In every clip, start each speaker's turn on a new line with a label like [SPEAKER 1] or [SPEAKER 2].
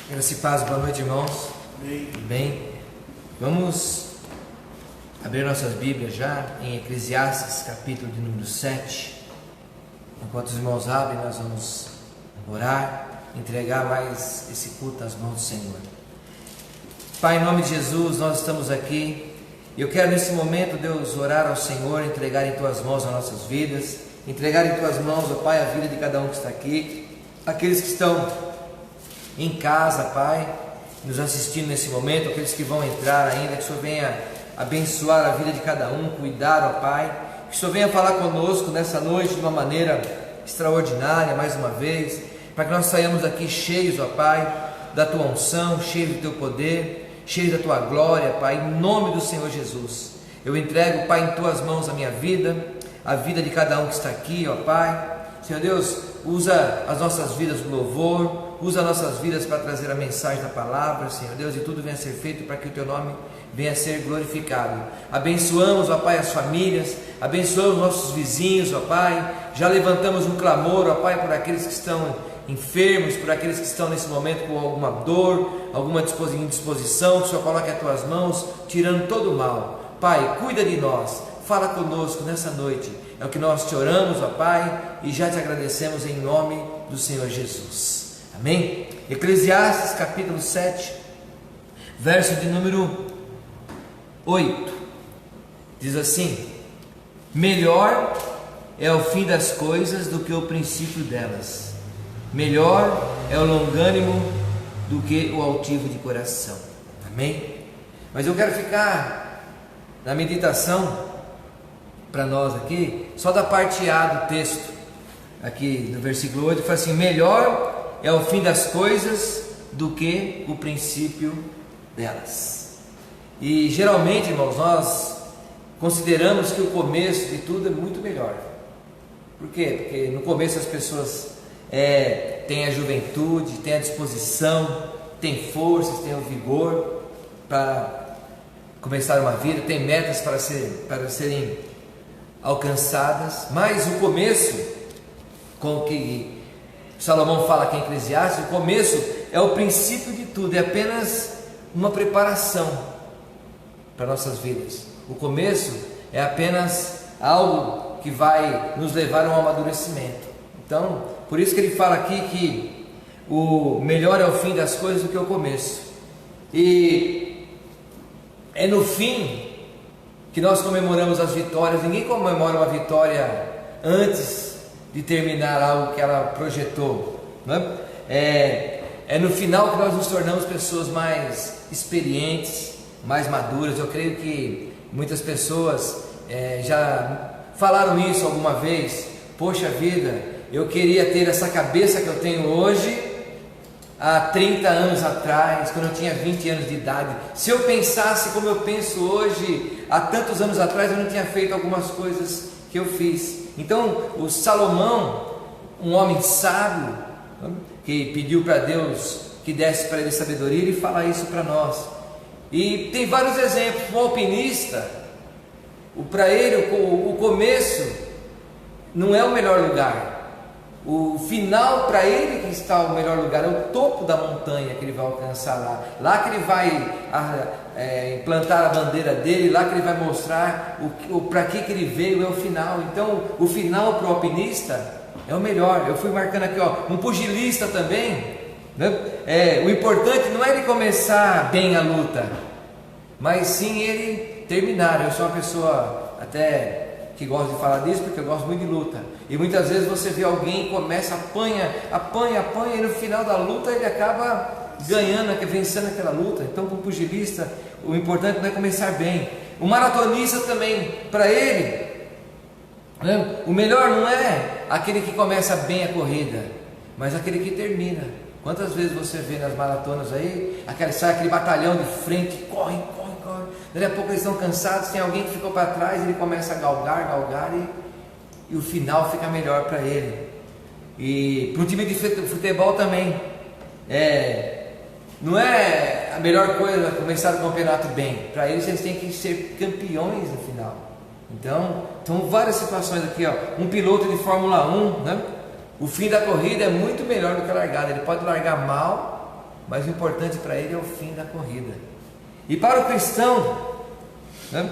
[SPEAKER 1] Graça e paz, boa noite, irmãos. Bem, vamos abrir nossas Bíblias já em Eclesiastes, capítulo de número 7. Enquanto os irmãos abrem, nós vamos orar, entregar mais esse culto às mãos do Senhor. Pai, em nome de Jesus, nós estamos aqui. Eu quero nesse momento, Deus, orar ao Senhor, entregar em Tuas mãos as nossas vidas, entregar em Tuas mãos, ó Pai, a vida de cada um que está aqui, aqueles que estão em casa, Pai, nos assistindo nesse momento, aqueles que vão entrar ainda, que o Senhor venha abençoar a vida de cada um, cuidar, ó Pai, que o Senhor venha falar conosco nessa noite de uma maneira extraordinária, mais uma vez, para que nós saiamos daqui cheios, ó Pai, da Tua unção, cheios do Teu poder, cheios da Tua glória, Pai, em nome do Senhor Jesus. Eu entrego, Pai, em Tuas mãos a minha vida, a vida de cada um que está aqui, ó Pai. Senhor Deus, usa as nossas vidas no louvor, usa as nossas vidas para trazer a mensagem da palavra, Senhor Deus, e tudo venha a ser feito para que o Teu nome venha a ser glorificado. Abençoamos, ó Pai, as famílias, abençoamos nossos vizinhos, ó Pai. Já levantamos um clamor, ó Pai, por aqueles que estão enfermos, por aqueles que estão nesse momento com alguma dor, alguma indisposição, que o Senhor coloque as Tuas mãos, tirando todo o mal. Pai, cuida de nós, fala conosco nessa noite. É o que nós te oramos, ó Pai, e já te agradecemos em nome do Senhor Jesus. Amém? Eclesiastes capítulo 7, verso de número 8, diz assim: melhor é o fim das coisas do que o princípio delas, melhor é o longânimo do que o altivo de coração. Amém? Mas eu quero ficar na meditação para nós aqui, só da parte A do texto, aqui no versículo 8, fala assim: melhor é o fim das coisas do que o princípio delas. E geralmente, irmãos, nós consideramos que o começo de tudo é muito melhor. Por quê? Porque no começo as pessoas têm a juventude, têm a disposição, têm forças, têm o vigor para começar uma vida, têm metas para serem alcançadas. Mas o começo, com o que Salomão fala aqui em Eclesiastes, o começo é o princípio de tudo, é apenas uma preparação para nossas vidas. O começo é apenas algo que vai nos levar a um amadurecimento. Então, por isso que ele fala aqui que o melhor é o fim das coisas do que o começo. E é no fim que nós comemoramos as vitórias. Ninguém comemora uma vitória antes de terminar algo que ela projetou, não é? É no final que nós nos tornamos pessoas mais experientes, mais maduras. Eu creio que muitas pessoas já falaram isso alguma vez. Poxa vida, eu queria ter essa cabeça que eu tenho hoje há 30 anos atrás, quando eu tinha 20 anos de idade. Se eu pensasse como eu penso hoje, há tantos anos atrás, eu não tinha feito algumas coisas que eu fiz. Então, o Salomão, um homem sábio, que pediu para Deus que desse para ele sabedoria, ele fala isso para nós. E tem vários exemplos. Um alpinista, para ele o começo não é o melhor lugar. O final para ele que está o melhor lugar, é o topo da montanha que ele vai alcançar lá. Lá que ele vai implantar a bandeira dele, lá que ele vai mostrar para que ele veio, é o final. Então o final para o alpinista é o melhor. Eu fui marcando aqui, um pugilista também, né? O importante não é ele começar bem a luta, mas sim ele terminar. Eu sou uma pessoa até que gosta de falar disso, porque eu gosto muito de luta. E muitas vezes você vê alguém começa, apanha, e no final da luta ele acaba ganhando, vencendo aquela luta. Então, para o pugilista, o importante não é começar bem. O maratonista também, para ele, né, o melhor não é aquele que começa bem a corrida, mas aquele que termina. Quantas vezes você vê nas maratonas aí, sai aquele batalhão de frente, corre. Daqui a pouco eles estão cansados, tem alguém que ficou para trás, ele começa a galgar e o final fica melhor para ele. E para um time de futebol também, não é a melhor coisa começar o campeonato bem. Para eles têm que ser campeões no final. Então várias situações aqui, um piloto de Fórmula 1, né? O fim da corrida é muito melhor do que a largada. Ele pode largar mal, mas o importante para ele é o fim da corrida. E para o cristão, né,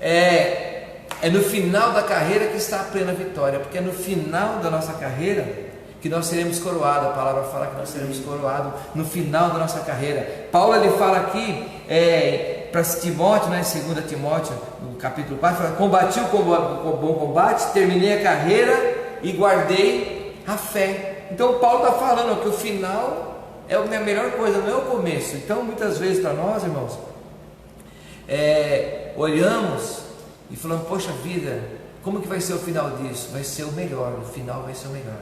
[SPEAKER 1] é no final da carreira que está a plena vitória, porque é no final da nossa carreira que nós seremos coroados. A palavra fala que nós seremos coroados no final da nossa carreira. Paulo ele fala aqui para Timóteo, né, 2 Timóteo, no capítulo 4, fala: combati o bom combate, terminei a carreira e guardei a fé. Então Paulo está falando que o final é a melhor coisa, não é o começo. Então muitas vezes para nós, irmãos, olhamos e falamos: poxa vida, como que vai ser o final disso? Vai ser o melhor, o final vai ser o melhor.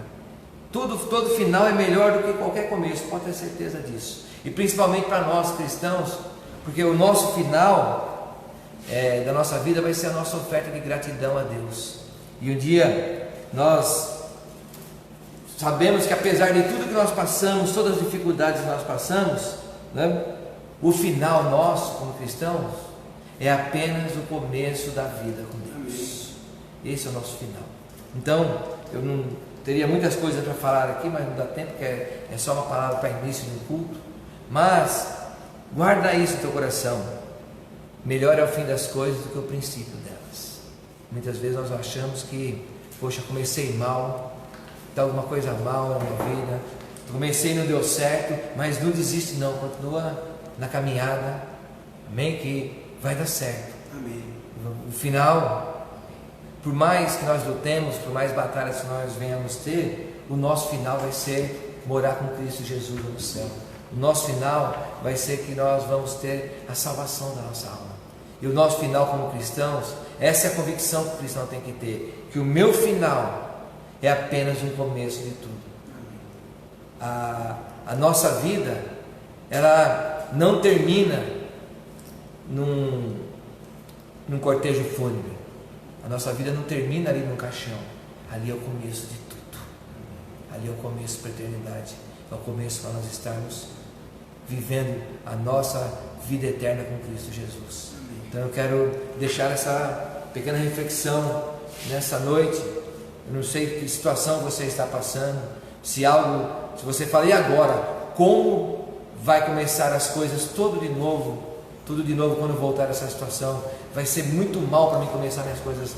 [SPEAKER 1] Todo final é melhor do que qualquer começo, pode ter certeza disso. E principalmente para nós cristãos, porque o nosso final da nossa vida vai ser a nossa oferta de gratidão a Deus. E um dia nós sabemos que apesar de tudo que nós passamos, todas as dificuldades que nós passamos, né, o final nosso como cristãos é apenas o começo da vida com Deus. Esse é o nosso final. Então, eu não teria muitas coisas para falar aqui, mas não dá tempo, porque é só uma palavra para início do culto. Mas guarda isso no teu coração: melhor é o fim das coisas do que o princípio delas. Muitas vezes nós achamos que, poxa, comecei mal, está alguma coisa mal na minha vida, comecei e não deu certo, mas não desiste não, continua na caminhada, amém? Que vai dar certo.
[SPEAKER 2] Amém.
[SPEAKER 1] O final, por mais que nós lutemos, por mais batalhas que nós venhamos ter, o nosso final vai ser morar com Cristo Jesus no céu. O nosso final vai ser que nós vamos ter a salvação da nossa alma. E o nosso final como cristãos, essa é a convicção que o cristão tem que ter, que o meu final é apenas um começo de tudo. A nossa vida, ela não termina num cortejo fúnebre. A nossa vida não termina ali no caixão. Ali é o começo de tudo. Ali é o começo para a eternidade. É o começo para nós estarmos vivendo a nossa vida eterna com Cristo Jesus. Então eu quero deixar essa pequena reflexão nessa noite. Eu não sei que situação você está passando, se você fala: e agora? Como vai começar as coisas tudo de novo quando voltar essa situação? Vai ser muito mal para mim começar minhas coisas.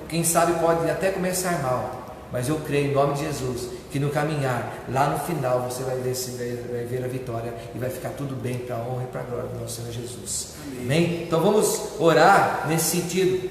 [SPEAKER 1] Quem sabe pode até começar mal, mas eu creio em nome de Jesus que no caminhar, lá no final, você vai ver a vitória e vai ficar tudo bem para a honra e para a glória do nosso Senhor Jesus. Amém? Então vamos orar nesse sentido,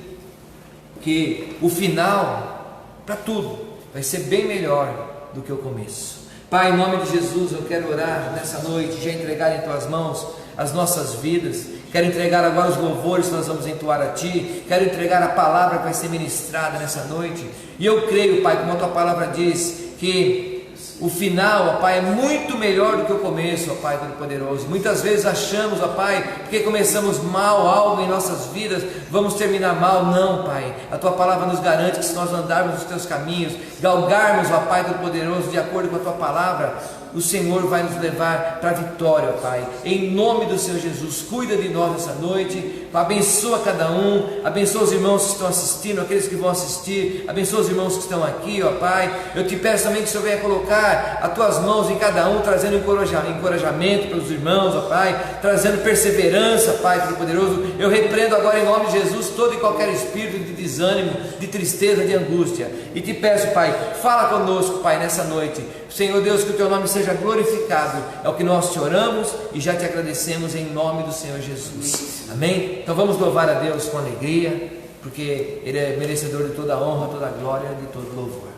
[SPEAKER 1] que o final para tudo vai ser bem melhor do que o começo. Pai, em nome de Jesus, eu quero orar nessa noite, já entregar em Tuas mãos as nossas vidas. Quero entregar agora os louvores que nós vamos entoar a Ti. Quero entregar a palavra que vai ser ministrada nessa noite. E eu creio, Pai, como a Tua palavra diz, que o final, ó Pai, é muito melhor do que o começo, ó Pai Todo-Poderoso. Muitas vezes achamos, ó Pai, porque começamos mal algo em nossas vidas, vamos terminar mal. Não, Pai, a Tua palavra nos garante que se nós andarmos nos Teus caminhos, galgarmos, ó Pai Todo-Poderoso, de acordo com a Tua palavra, o Senhor vai nos levar para a vitória, ó Pai. Em nome do Senhor Jesus, cuida de nós nessa noite, abençoa cada um, abençoa os irmãos que estão assistindo, aqueles que vão assistir, abençoa os irmãos que estão aqui, ó Pai. Eu te peço também que o Senhor venha colocar as Tuas mãos em cada um, trazendo encorajamento para os irmãos, ó Pai, trazendo perseverança, Pai Todo-Poderoso. Eu repreendo agora em nome de Jesus todo e qualquer espírito de desânimo, de tristeza, de angústia, e te peço, Pai, fala conosco, Pai, nessa noite. Senhor Deus, que o Teu nome seja glorificado, é o que nós te oramos e já te agradecemos em nome do Senhor Jesus. Amém? Então vamos louvar a Deus com alegria, porque Ele é merecedor de toda a honra, toda a glória, de todo louvor.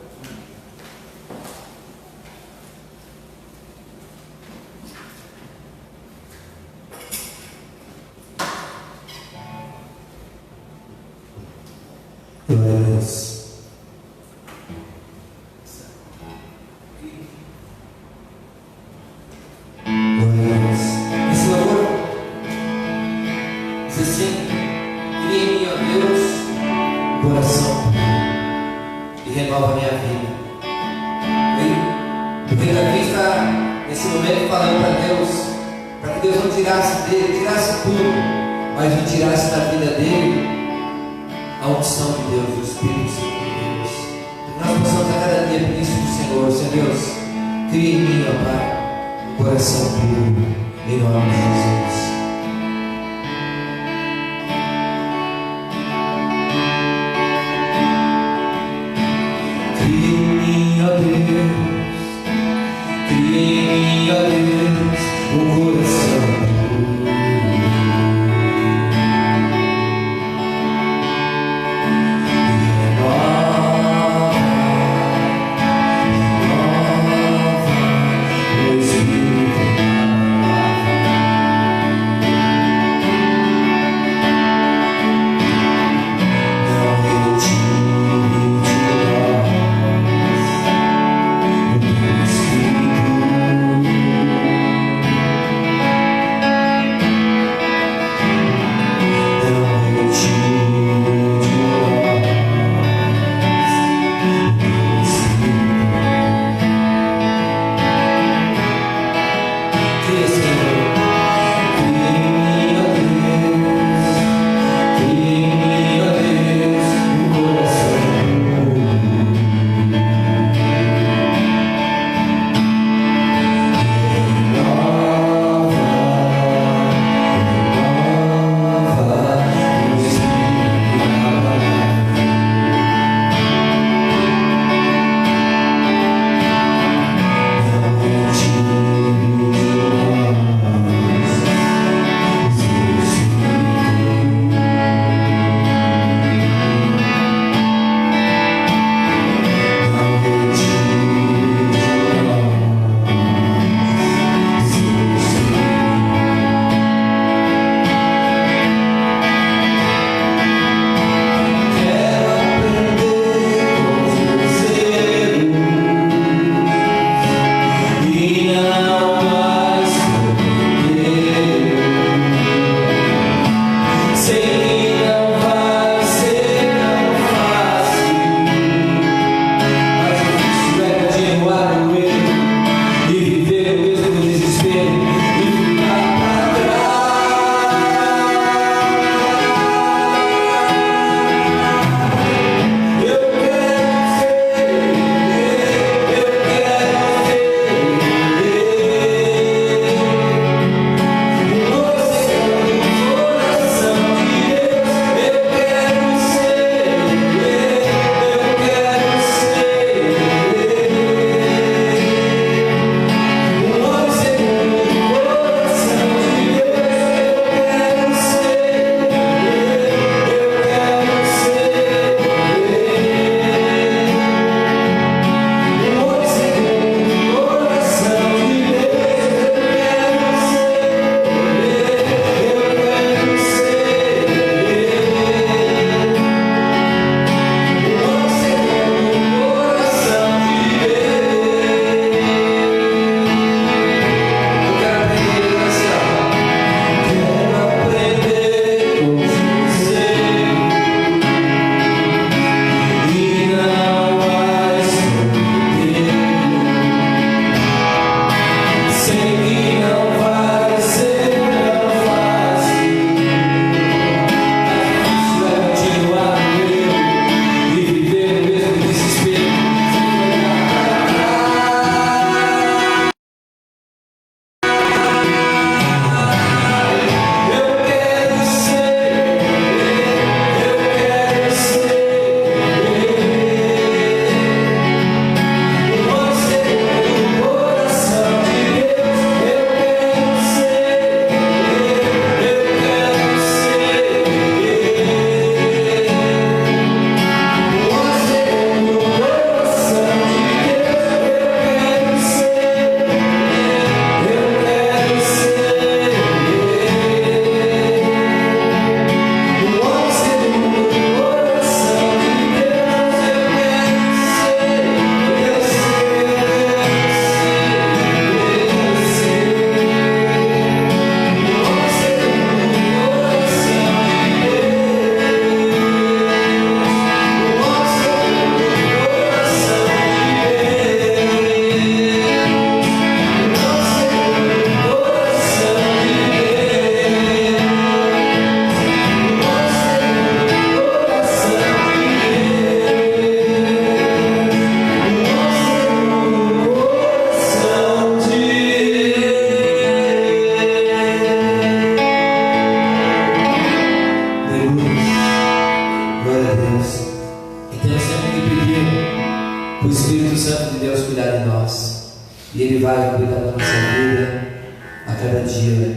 [SPEAKER 1] coração puro, em nome de Jesus. Cria em mim, ó Deus, cria em mim, ó Deus, um coração puro.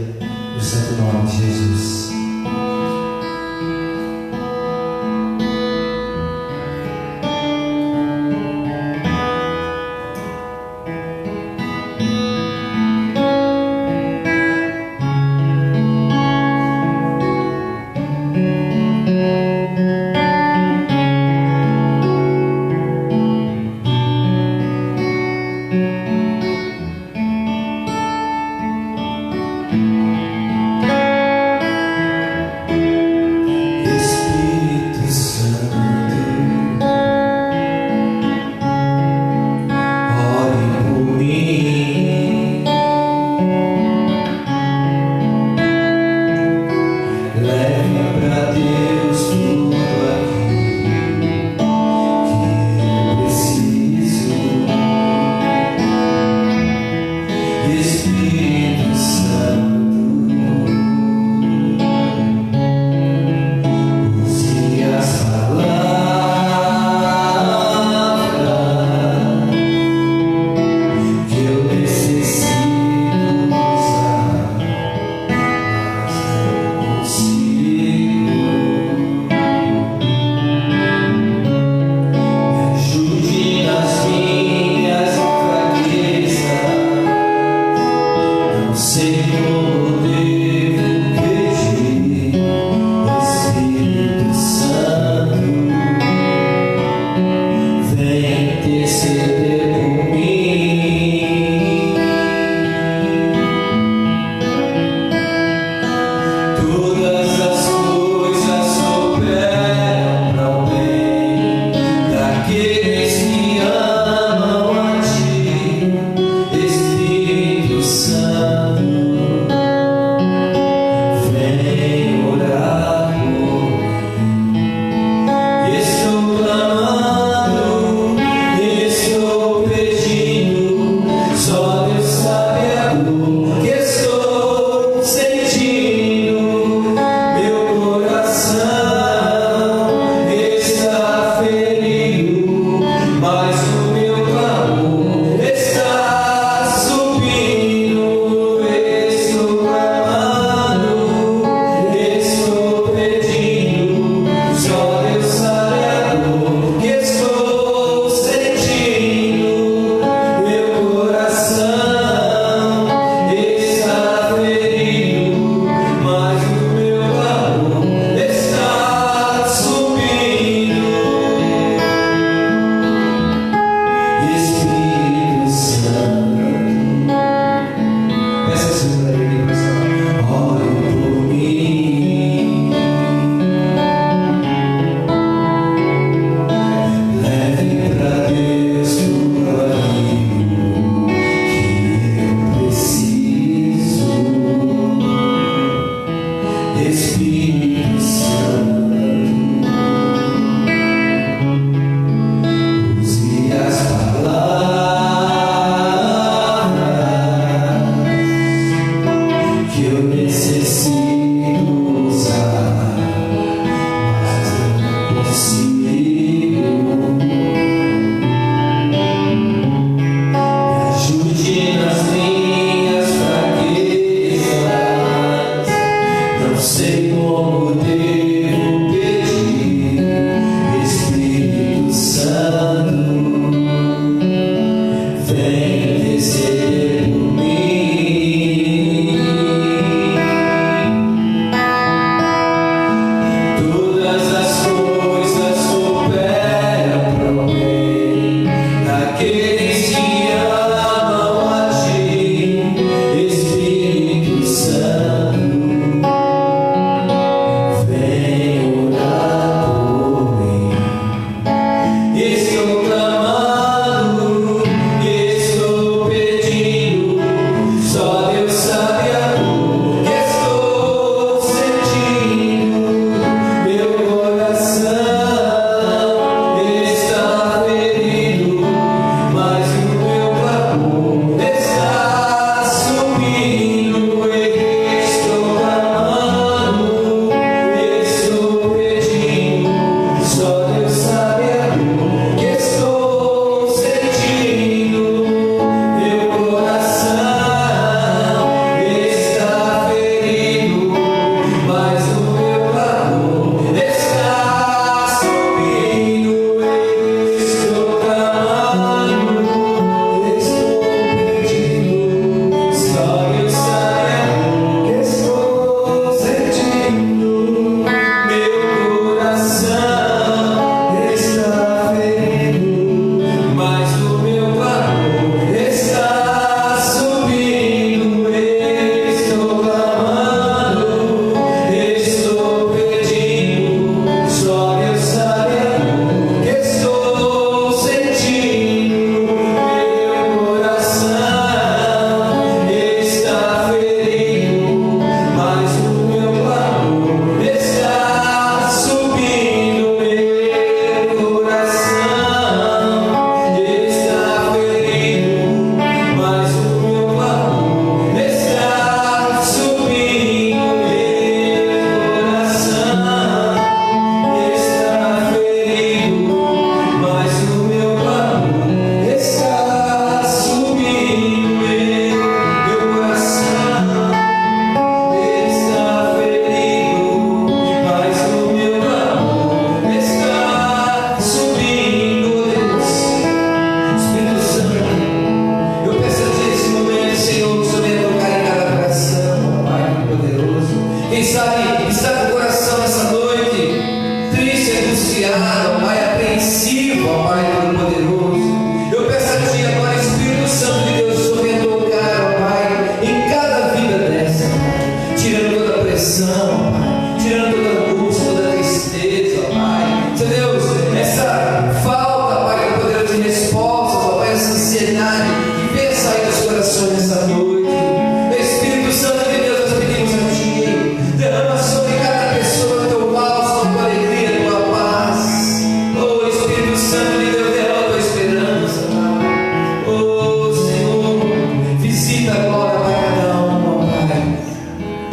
[SPEAKER 1] no santo nome de Jesus.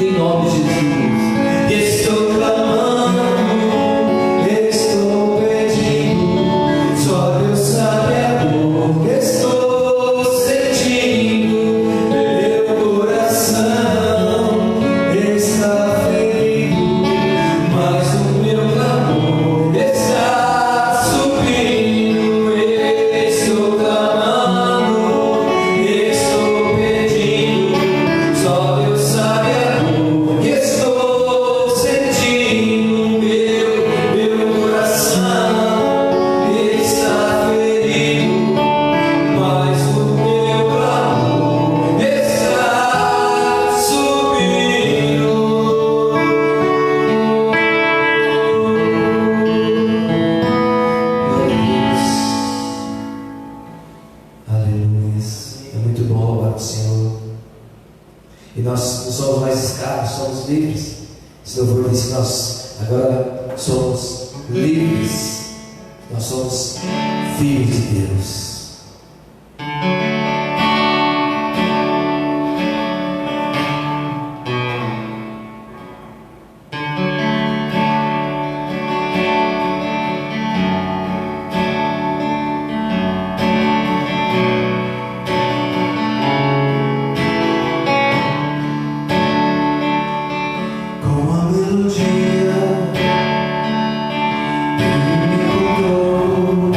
[SPEAKER 1] em nome de Jesus. Estou clamando, estou pedindo, só Deus sabe a dor que estou sentindo. Meu coração está ferido, mas o meu clamor está subindo. Estou clamando, estou pedindo, só Deus sabe a dor que estou sentindo. Meu coração está ferido, mas o meu clamor está subindo. Aleluia. É muito bom louvar o Senhor. E nós não somos mais escravos, somos livres. Esse louvor diz que nós agora somos livres. Nós somos filhos de Deus. Com a melodia ele me encontrou,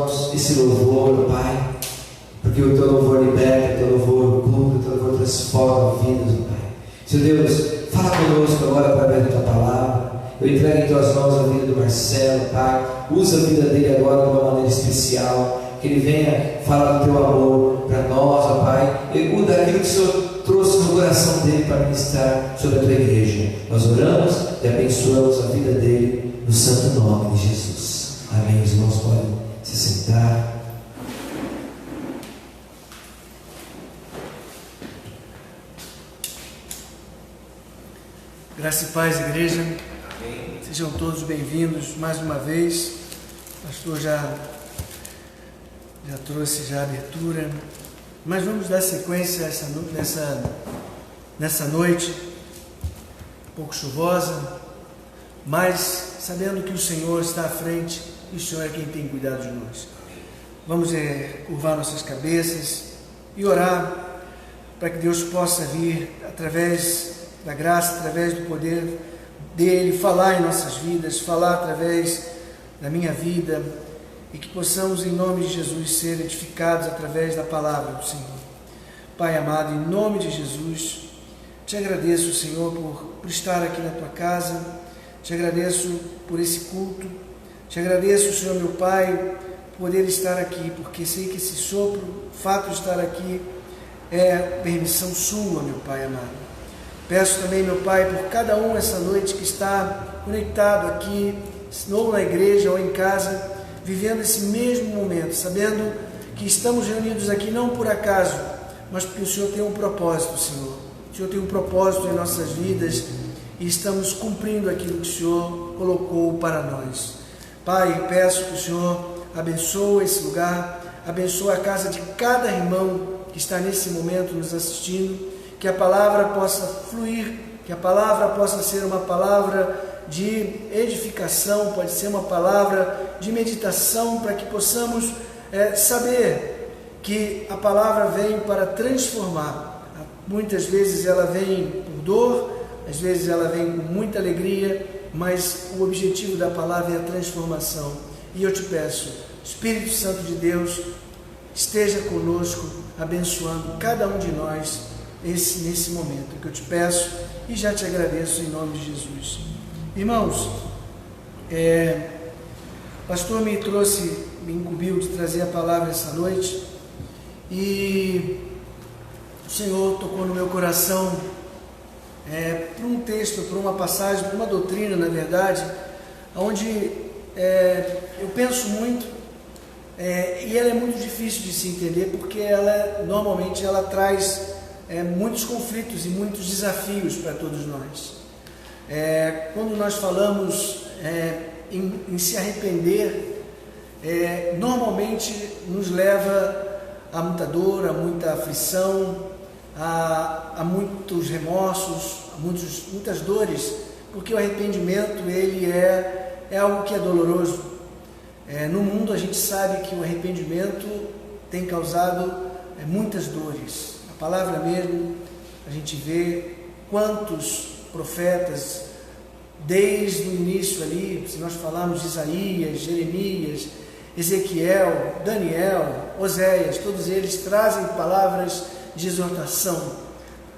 [SPEAKER 1] mãos esse louvor, Pai, porque o Teu louvor liberta, o Teu louvor cura, o Teu louvor transforma vidas, Pai. Senhor Deus, fala conosco agora através da Tua palavra. Eu entrego em Tuas mãos a vida do Marcelo, Pai. Usa a vida dele agora de uma maneira especial. Que ele venha falar do Teu amor para nós, ó Pai. E daquilo que o Senhor trouxe no coração dele para ministrar sobre a Tua igreja. Nós oramos e abençoamos a vida dele no santo nome de Jesus. Amém. Os irmãos podem se sentar.
[SPEAKER 2] Graça e paz, igreja. Amém. Sejam todos bem-vindos mais uma vez. O pastor já trouxe a abertura, mas vamos dar sequência nessa noite, um pouco chuvosa, mas sabendo que o Senhor está à frente e o Senhor é quem tem cuidado de nós. Vamos curvar nossas cabeças e orar para que Deus possa vir através da graça, através do poder dele, falar em nossas vidas, falar através da minha vida, e que possamos, em nome de Jesus, ser edificados através da palavra do Senhor. Pai amado, em nome de Jesus, te agradeço, Senhor, por estar aqui na Tua casa, te agradeço por esse culto, te agradeço, Senhor, meu Pai, por poder estar aqui, porque sei que esse sopro, o fato de estar aqui, é permissão Sua, meu Pai amado. Peço também, meu Pai, por cada um essa noite que está conectado aqui, ou na igreja ou em casa, vivendo esse mesmo momento, sabendo que estamos reunidos aqui não por acaso, mas porque o Senhor tem um propósito, Senhor. O Senhor tem um propósito em nossas vidas e estamos cumprindo aquilo que o Senhor colocou para nós. Pai, peço que o Senhor abençoe esse lugar, abençoe a casa de cada irmão que está nesse momento nos assistindo, que a palavra possa fluir, que a palavra possa ser uma palavra de edificação, pode ser uma palavra de meditação, para que possamos saber que a palavra vem para transformar. Muitas vezes ela vem por dor, às vezes ela vem com muita alegria, mas o objetivo da palavra é a transformação. E eu te peço, Espírito Santo de Deus, esteja conosco, abençoando cada um de nós nesse momento, que eu te peço e já te agradeço em nome de Jesus. Irmãos, o pastor me incumbiu de trazer a palavra essa noite, e o Senhor tocou no meu coração por um texto, por uma passagem, por uma doutrina, na verdade, onde eu penso muito, e ela é muito difícil de se entender, porque normalmente ela traz muitos conflitos e muitos desafios para todos nós. Quando nós falamos em se arrepender, normalmente nos leva a muita dor, a muita aflição, a muitos remorsos, a muitas dores, porque o arrependimento ele é algo que é doloroso. No mundo a gente sabe que o arrependimento tem causado muitas dores. A palavra mesmo, a gente vê quantos profetas, desde o início ali, se nós falarmos de Isaías, Jeremias, Ezequiel, Daniel, Oséias, todos eles trazem palavras de exortação,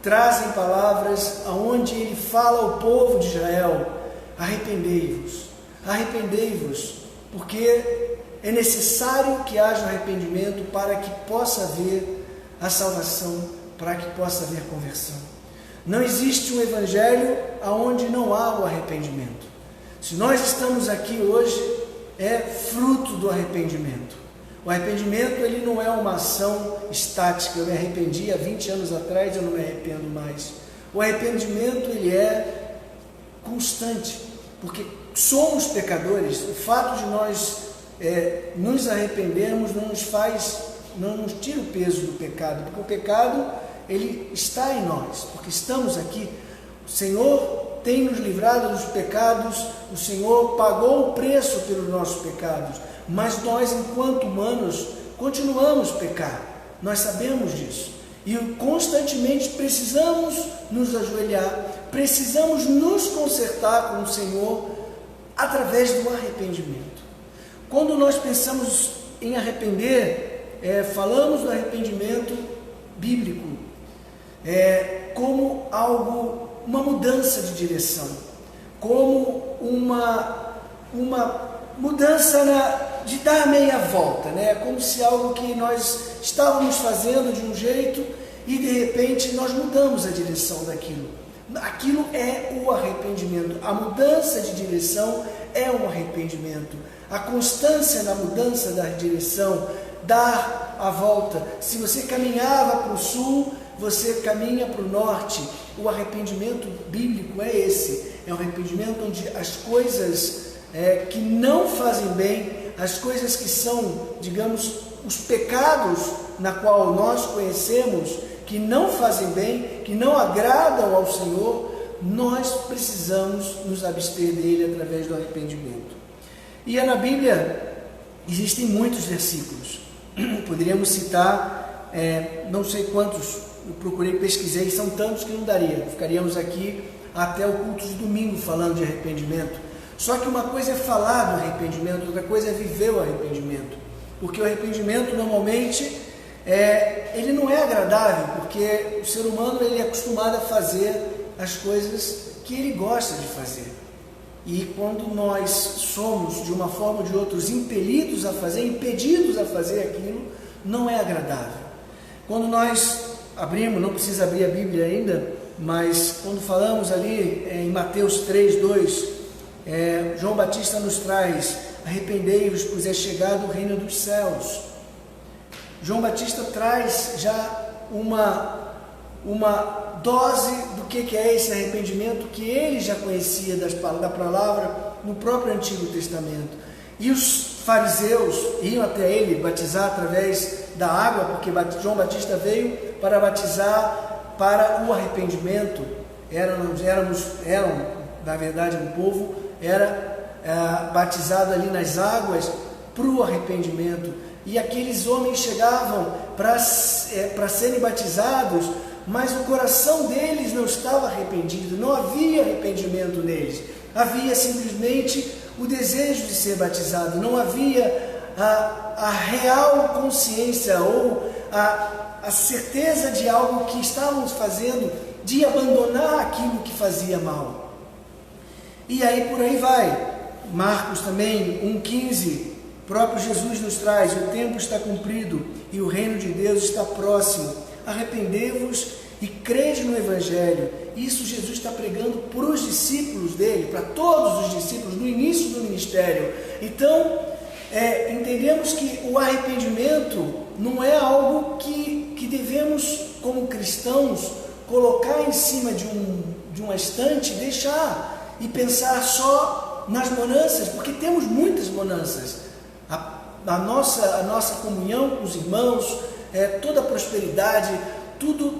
[SPEAKER 2] trazem palavras onde ele fala ao povo de Israel: arrependei-vos, porque é necessário que haja arrependimento para que possa haver a salvação, para que possa haver conversão. Não existe um evangelho onde não há o arrependimento. Se nós estamos aqui hoje, é fruto do arrependimento. O arrependimento ele não é uma ação estática. Eu me arrependi há 20 anos atrás, eu não me arrependo mais. O arrependimento ele é constante, porque somos pecadores. O fato de nós nos arrependermos não nos tira o peso do pecado, porque o pecado ele está em nós, porque estamos aqui. O Senhor tem nos livrado dos pecados, o Senhor pagou o preço pelos nossos pecados, mas nós, enquanto humanos, continuamos a pecar. Nós sabemos disso e constantemente precisamos nos ajoelhar, precisamos nos consertar com o Senhor através do arrependimento. Quando nós pensamos em arrepender, falamos do arrependimento bíblico como algo, uma mudança de direção, como uma mudança de dar meia volta, né? Como se algo que nós estávamos fazendo de um jeito e de repente nós mudamos a direção daquilo. Aquilo é o arrependimento. A mudança de direção é um arrependimento. A constância na mudança da direção, dar a volta. Se você caminhava para o sul, você caminha para o norte. O arrependimento bíblico é esse. É um arrependimento onde as coisas que não fazem bem, as coisas que são, digamos, os pecados na qual nós conhecemos, que não fazem bem, que não agradam ao Senhor, nós precisamos nos abster dele através do arrependimento. E na Bíblia existem muitos versículos. Poderíamos citar, não sei quantos, eu procurei, pesquisei, são tantos que não daria. Ficaríamos aqui até o culto de domingo falando de arrependimento. Só que uma coisa é falar do arrependimento, outra coisa é viver o arrependimento. Porque o arrependimento normalmente ele não é agradável, porque o ser humano ele é acostumado a fazer as coisas que ele gosta de fazer. E quando nós somos, de uma forma ou de outra, impelidos a fazer, impedidos a fazer aquilo, não é agradável. Quando nós abrimos, não precisa abrir a Bíblia ainda, mas quando falamos ali em Mateus 3:2, João Batista nos traz: arrependei-vos, pois é chegado o reino dos céus. João Batista traz já uma dose do que é esse arrependimento que ele já conhecia da palavra no próprio Antigo Testamento. E os fariseus iam até ele batizar através da água, porque João Batista veio para batizar para o arrependimento. Na verdade, o povo era batizado ali nas águas para o arrependimento. E aqueles homens chegavam para serem batizados, mas o coração deles não estava arrependido, não havia arrependimento neles. Havia simplesmente o desejo de ser batizado, não havia a real consciência ou a certeza de algo que estávamos fazendo, de abandonar aquilo que fazia mal. E aí por aí vai. Marcos também, 1,15, o próprio Jesus nos traz: o tempo está cumprido e o reino de Deus está próximo. Arrependei-vos e crede no Evangelho. Isso Jesus está pregando para os discípulos dele, para todos os discípulos, no início do ministério. Então, entendemos que o arrependimento não é algo que devemos, como cristãos, colocar em cima de uma estante, deixar e pensar só nas bonanças, porque temos muitas bonanças. A nossa comunhão com os irmãos, toda a prosperidade, todos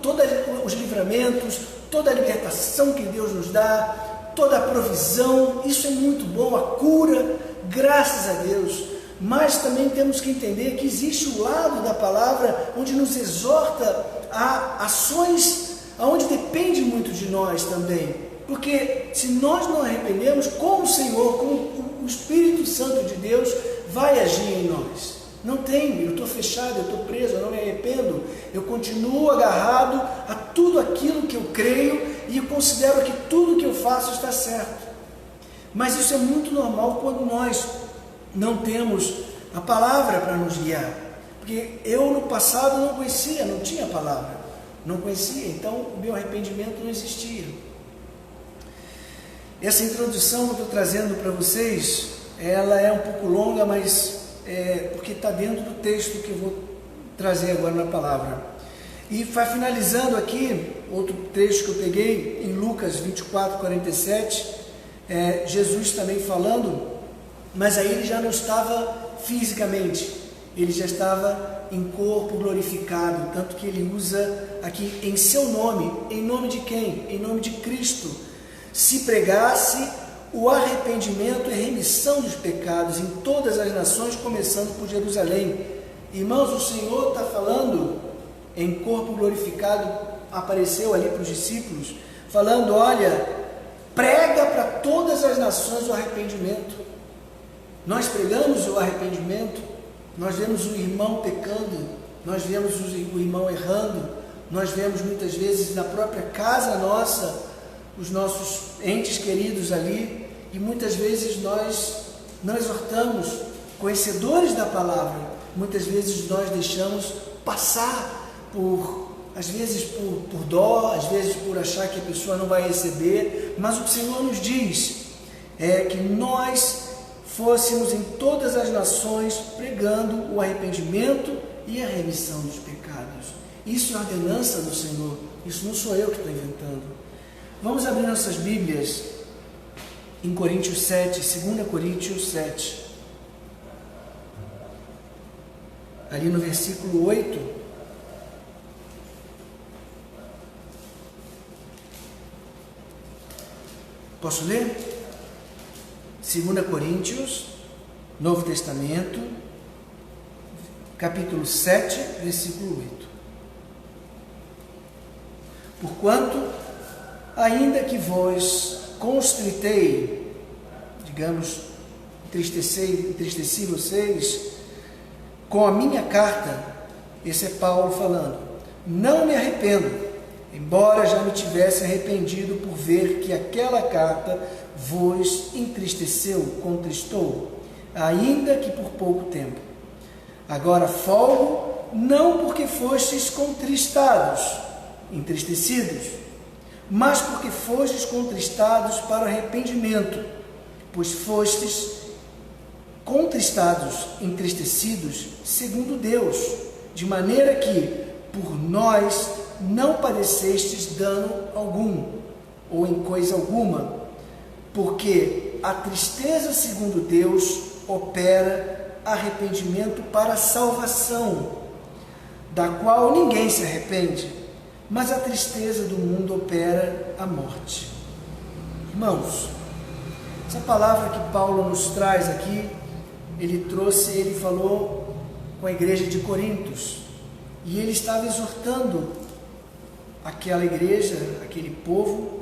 [SPEAKER 2] os livramentos, toda a libertação que Deus nos dá, toda a provisão, isso é muito bom, a cura, graças a Deus. Mas também temos que entender que existe o lado da palavra onde nos exorta a ações onde depende muito de nós também. Porque se nós não arrependemos, como o Senhor, como o Espírito Santo de Deus vai agir em nós? Não tem, eu estou fechado, eu estou preso, eu não me arrependo, eu continuo agarrado a tudo aquilo que eu creio e eu considero que tudo que eu faço está certo. Mas isso é muito normal quando nós não temos a palavra para nos guiar. Porque eu no passado não conhecia, não tinha palavra, não conhecia, então o meu arrependimento não existia. Essa introdução que eu estou trazendo para vocês, ela é um pouco longa, mas porque está dentro do texto que eu vou trazer agora na palavra. E vai finalizando aqui, outro trecho que eu peguei, em Lucas 24:47, Jesus também falando, mas aí ele já não estava fisicamente, ele já estava em corpo glorificado, tanto que ele usa aqui em seu nome. Em nome de quem? Em nome de Cristo. Se pregasse o arrependimento e remissão dos pecados em todas as nações, começando por Jerusalém. Irmãos, o Senhor está falando em corpo glorificado, apareceu ali para os discípulos, falando: olha, prega para todas as nações o arrependimento. Nós pregamos o arrependimento, nós vemos o irmão pecando, nós vemos o irmão errando, nós vemos muitas vezes na própria casa nossa, os nossos entes queridos ali, e muitas vezes nós não exortamos, conhecedores da palavra, muitas vezes nós deixamos passar às vezes por dó, às vezes por achar que a pessoa não vai receber, mas o que o Senhor nos diz é que nós fôssemos em todas as nações pregando o arrependimento e a remissão dos pecados. Isso é a ordenança do Senhor, isso não sou eu que estou inventando. Vamos abrir nossas Bíblias em Coríntios 7, 2 Coríntios 7, ali no versículo 8. Posso ler? 2 Coríntios, Novo Testamento, capítulo 7, versículo 8. Porquanto, ainda que vos constritei, digamos, entristeci vocês, com a minha carta, esse é Paulo falando, não me arrependo, embora já me tivesse arrependido por ver que aquela carta vos entristeceu, contristou, ainda que por pouco tempo. Agora folgo, não porque fostes contristados, entristecidos, mas porque fostes contristados para o arrependimento, pois fostes contristados, entristecidos, segundo Deus, de maneira que por nós não padecestes dano algum, ou em coisa alguma, porque a tristeza segundo Deus opera arrependimento para a salvação, da qual ninguém se arrepende, mas a tristeza do mundo opera a morte. Irmãos, essa palavra que Paulo nos traz aqui, ele falou com a igreja de Corintos, e ele estava exortando aquela igreja, aquele povo,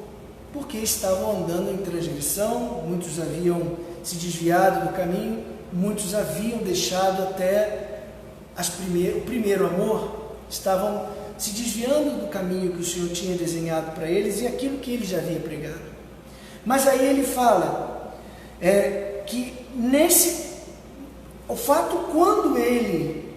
[SPEAKER 2] porque estavam andando em transgressão, muitos haviam se desviado do caminho, muitos haviam deixado até o primeiro amor, estavam se desviando do caminho que o Senhor tinha desenhado para eles e aquilo que ele já havia pregado. Mas aí ele fala que o fato quando ele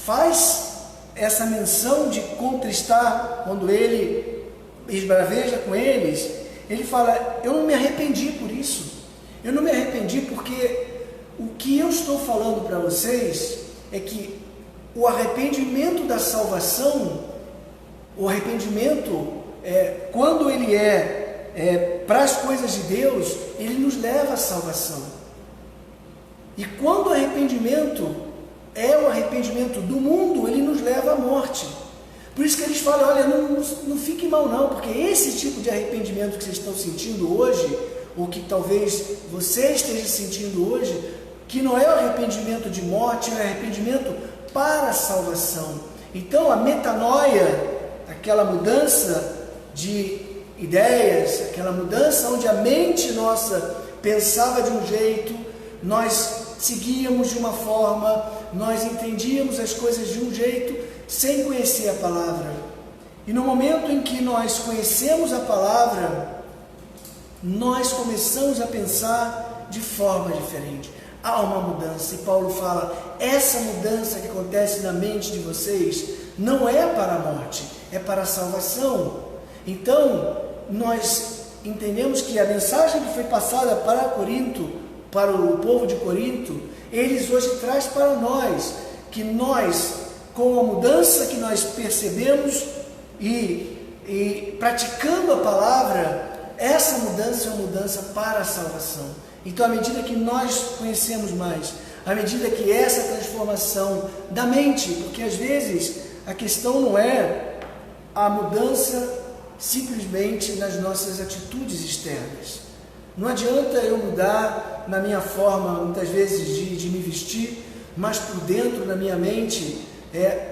[SPEAKER 2] faz essa menção de contristar, quando ele esbraveja com eles, ele fala, eu não me arrependi por isso, eu não me arrependi porque o que eu estou falando para vocês é que o arrependimento da salvação, o arrependimento, quando ele para as coisas de Deus, ele nos leva à salvação. E quando o arrependimento é o arrependimento do mundo, ele nos leva à morte. Por isso que eles falam, olha, não fique mal não, porque esse tipo de arrependimento que vocês estão sentindo hoje, ou que talvez você esteja sentindo hoje, que não é o arrependimento de morte, é o arrependimento para a salvação. Então a metanoia, aquela mudança de ideias, aquela mudança onde a mente nossa pensava de um jeito, nós seguíamos de uma forma, nós entendíamos as coisas de um jeito, sem conhecer a palavra. E no momento em que nós conhecemos a palavra, nós começamos a pensar de forma diferente. Há uma mudança, e Paulo fala, essa mudança que acontece na mente de vocês, não é para a morte, é para a salvação. Então, nós entendemos que a mensagem que foi passada para Corinto, para o povo de Corinto, eles hoje traz para nós, que nós, com a mudança que nós percebemos e praticando a palavra, essa mudança é uma mudança para a salvação. Então, à medida que nós conhecemos mais, à medida que essa transformação da mente, porque às vezes a questão não é a mudança simplesmente nas nossas atitudes externas. Não adianta eu mudar na minha forma, muitas vezes, de me vestir, mas por dentro, na minha mente,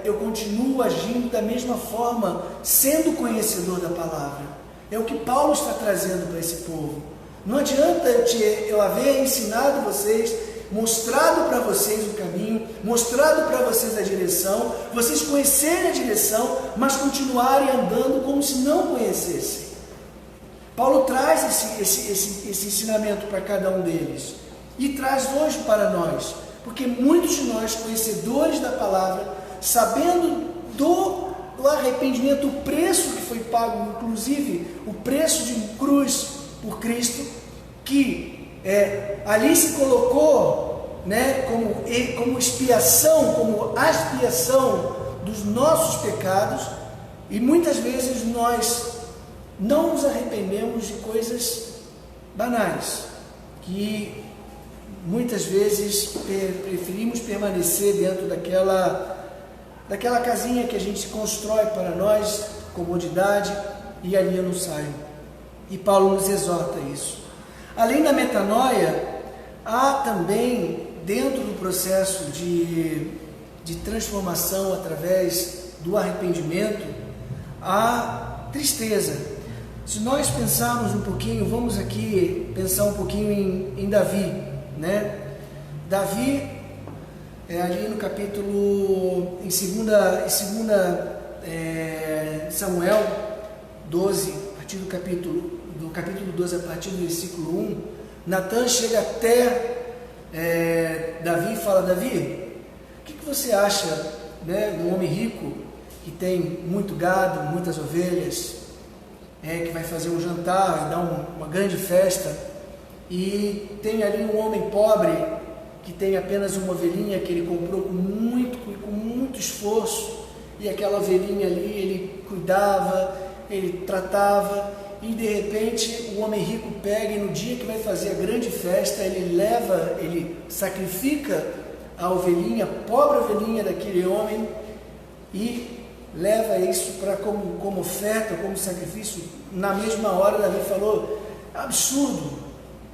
[SPEAKER 2] eu continuo agindo da mesma forma, sendo conhecedor da palavra. É o que Paulo está trazendo para esse povo. Não adianta eu haver ensinado vocês mostrado para vocês o caminho, mostrado para vocês a direção, vocês conhecerem a direção, mas continuarem andando como se não conhecessem. Paulo traz esse ensinamento para cada um deles e traz hoje para nós, porque muitos de nós, conhecedores da palavra, sabendo do arrependimento, o preço que foi pago, inclusive o preço de cruz por Cristo, que ali se colocou, né, como expiação, como expiação dos nossos pecados, e muitas vezes nós não nos arrependemos de coisas banais, que muitas vezes preferimos permanecer dentro daquela casinha que a gente constrói para nós, comodidade, e ali eu não saio. E Paulo nos exorta isso. Além da metanoia, há também, dentro do processo de transformação através do arrependimento, a tristeza. Se nós pensarmos um pouquinho, vamos aqui pensar um pouquinho em Davi, né? Davi, ali no capítulo, em 2 Samuel 12, a partir do capítulo 12, a partir do versículo 1, Natan chega até Davi e fala: Davi, o que você acha, né, um homem rico que tem muito gado, muitas ovelhas, que vai fazer um jantar e dar uma grande festa, e tem ali um homem pobre que tem apenas uma ovelhinha que ele comprou com muito esforço, e aquela ovelhinha ali ele cuidava, ele tratava, e de repente o homem rico pega e no dia que vai fazer a grande festa, ele sacrifica a ovelhinha, a pobre ovelhinha daquele homem, e leva isso como oferta, como sacrifício. Na mesma hora Davi falou: absurdo,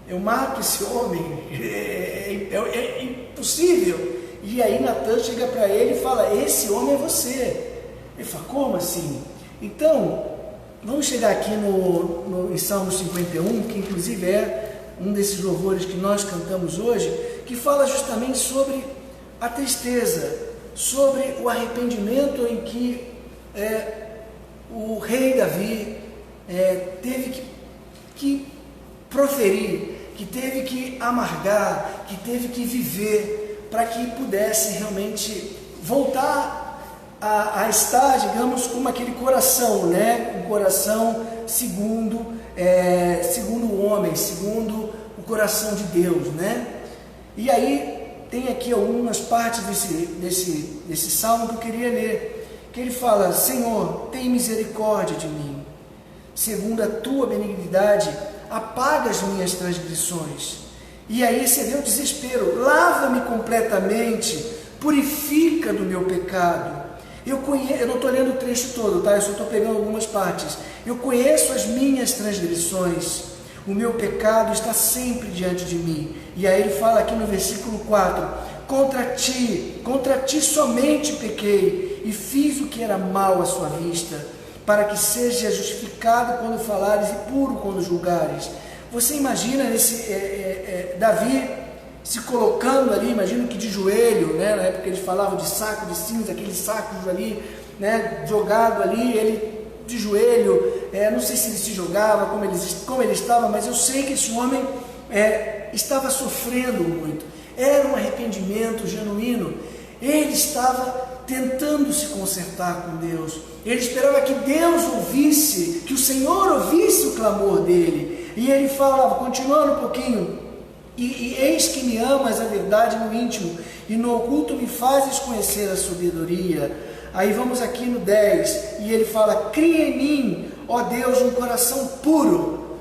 [SPEAKER 2] eu mato esse homem, é impossível. E aí Natan chega para ele e fala: esse homem é você. Ele fala: como assim? Então, vamos chegar aqui em Salmo 51, que inclusive é um desses louvores que nós cantamos hoje, que fala justamente sobre a tristeza, sobre o arrependimento em que o rei Davi teve que proferir, que teve que amargar, que teve que viver, para que pudesse realmente voltar a estar, digamos, como aquele coração, né? Um coração segundo o homem, segundo o coração de Deus, né? E aí tem aqui algumas partes desse salmo que eu queria ler, que ele fala: Senhor, tem misericórdia de mim, segundo a tua benignidade, apaga as minhas transgressões. E aí você vê o desespero: lava-me completamente, purifica do meu pecado. Eu não estou lendo o trecho todo, tá? Eu só estou pegando algumas partes. Eu conheço as minhas transgressões, o meu pecado está sempre diante de mim. E aí ele fala aqui no versículo 4: contra ti somente pequei, e fiz o que era mal à sua vista, para que seja justificado quando falares e puro quando julgares. Você imagina Davi se colocando ali, imagino que de joelho, né? Na época eles falavam de saco de cinza, aqueles sacos ali, né, jogado ali, ele de joelho, não sei se ele se jogava, como ele estava, mas eu sei que esse homem estava sofrendo muito. Era um arrependimento genuíno. Ele estava tentando se consertar com Deus. Ele esperava que Deus ouvisse, que o Senhor ouvisse o clamor dele. E ele falava, continuando um pouquinho: e eis que me amas a verdade no íntimo, e no oculto me fazes conhecer a sabedoria. Aí vamos aqui no 10, e ele fala: cria em mim, ó Deus, um coração puro,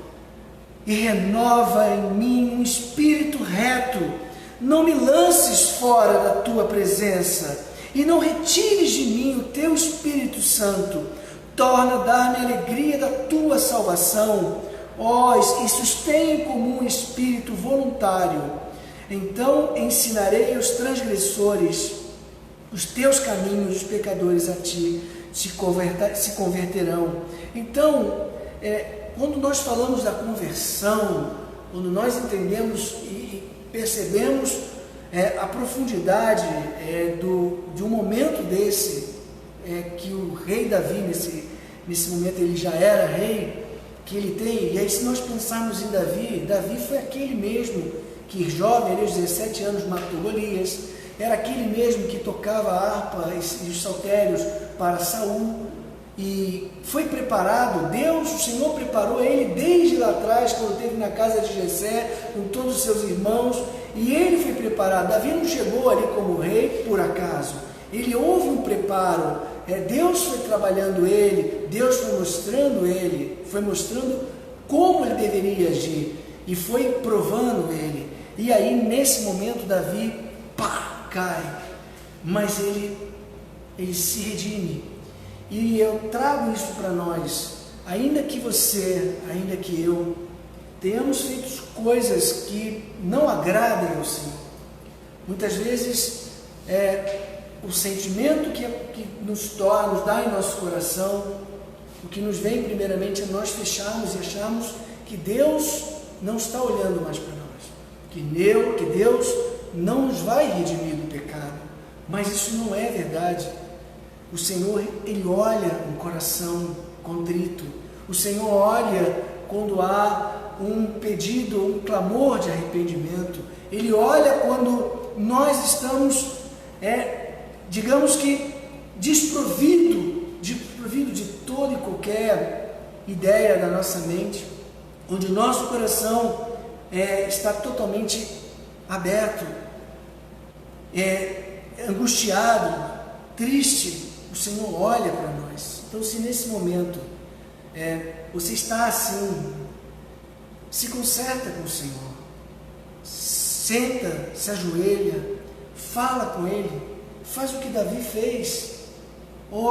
[SPEAKER 2] e renova em mim um espírito reto. Não me lances fora da tua presença, e não retires de mim o teu Espírito Santo. Torna a dar-me a alegria da tua salvação, e sustém em comum espírito voluntário. Então ensinarei aos transgressores os teus caminhos, os pecadores a ti se converterão. Então, quando nós falamos da conversão, quando nós entendemos e percebemos a profundidade de um momento desse, que o rei Davi, nesse momento ele já era rei, que ele tem. E aí, se nós pensarmos em Davi foi aquele mesmo que jovem, ali aos 17 anos, matou Golias, era aquele mesmo que tocava a harpa e os saltérios para Saul, e foi preparado. O Senhor preparou ele desde lá atrás, quando esteve na casa de Jessé, com todos os seus irmãos, e ele foi preparado. Davi não chegou ali como rei por acaso, ele houve um preparo. Deus foi trabalhando ele, Deus foi mostrando como ele deveria agir, e foi provando ele. E aí, nesse momento, Davi, cai, mas ele se redime. E eu trago isso para nós, ainda que você, ainda que eu, tenhamos feito coisas que não agradem ao Senhor. Muitas vezes, o sentimento que nos dá em nosso coração, o que nos vem primeiramente é nós fecharmos e acharmos que Deus não está olhando mais para nós, que Deus não nos vai redimir do pecado. Mas isso não é verdade. O Senhor, Ele olha um coração contrito. O Senhor olha quando há um pedido, um clamor de arrependimento. Ele olha quando nós estamos, digamos que, desprovido de toda e qualquer ideia da nossa mente, onde o nosso coração está totalmente aberto, angustiado, triste. O Senhor olha para nós. Então, se nesse momento você está assim, se conserta com o Senhor, senta, se ajoelha, fala com Ele, faz o que Davi fez.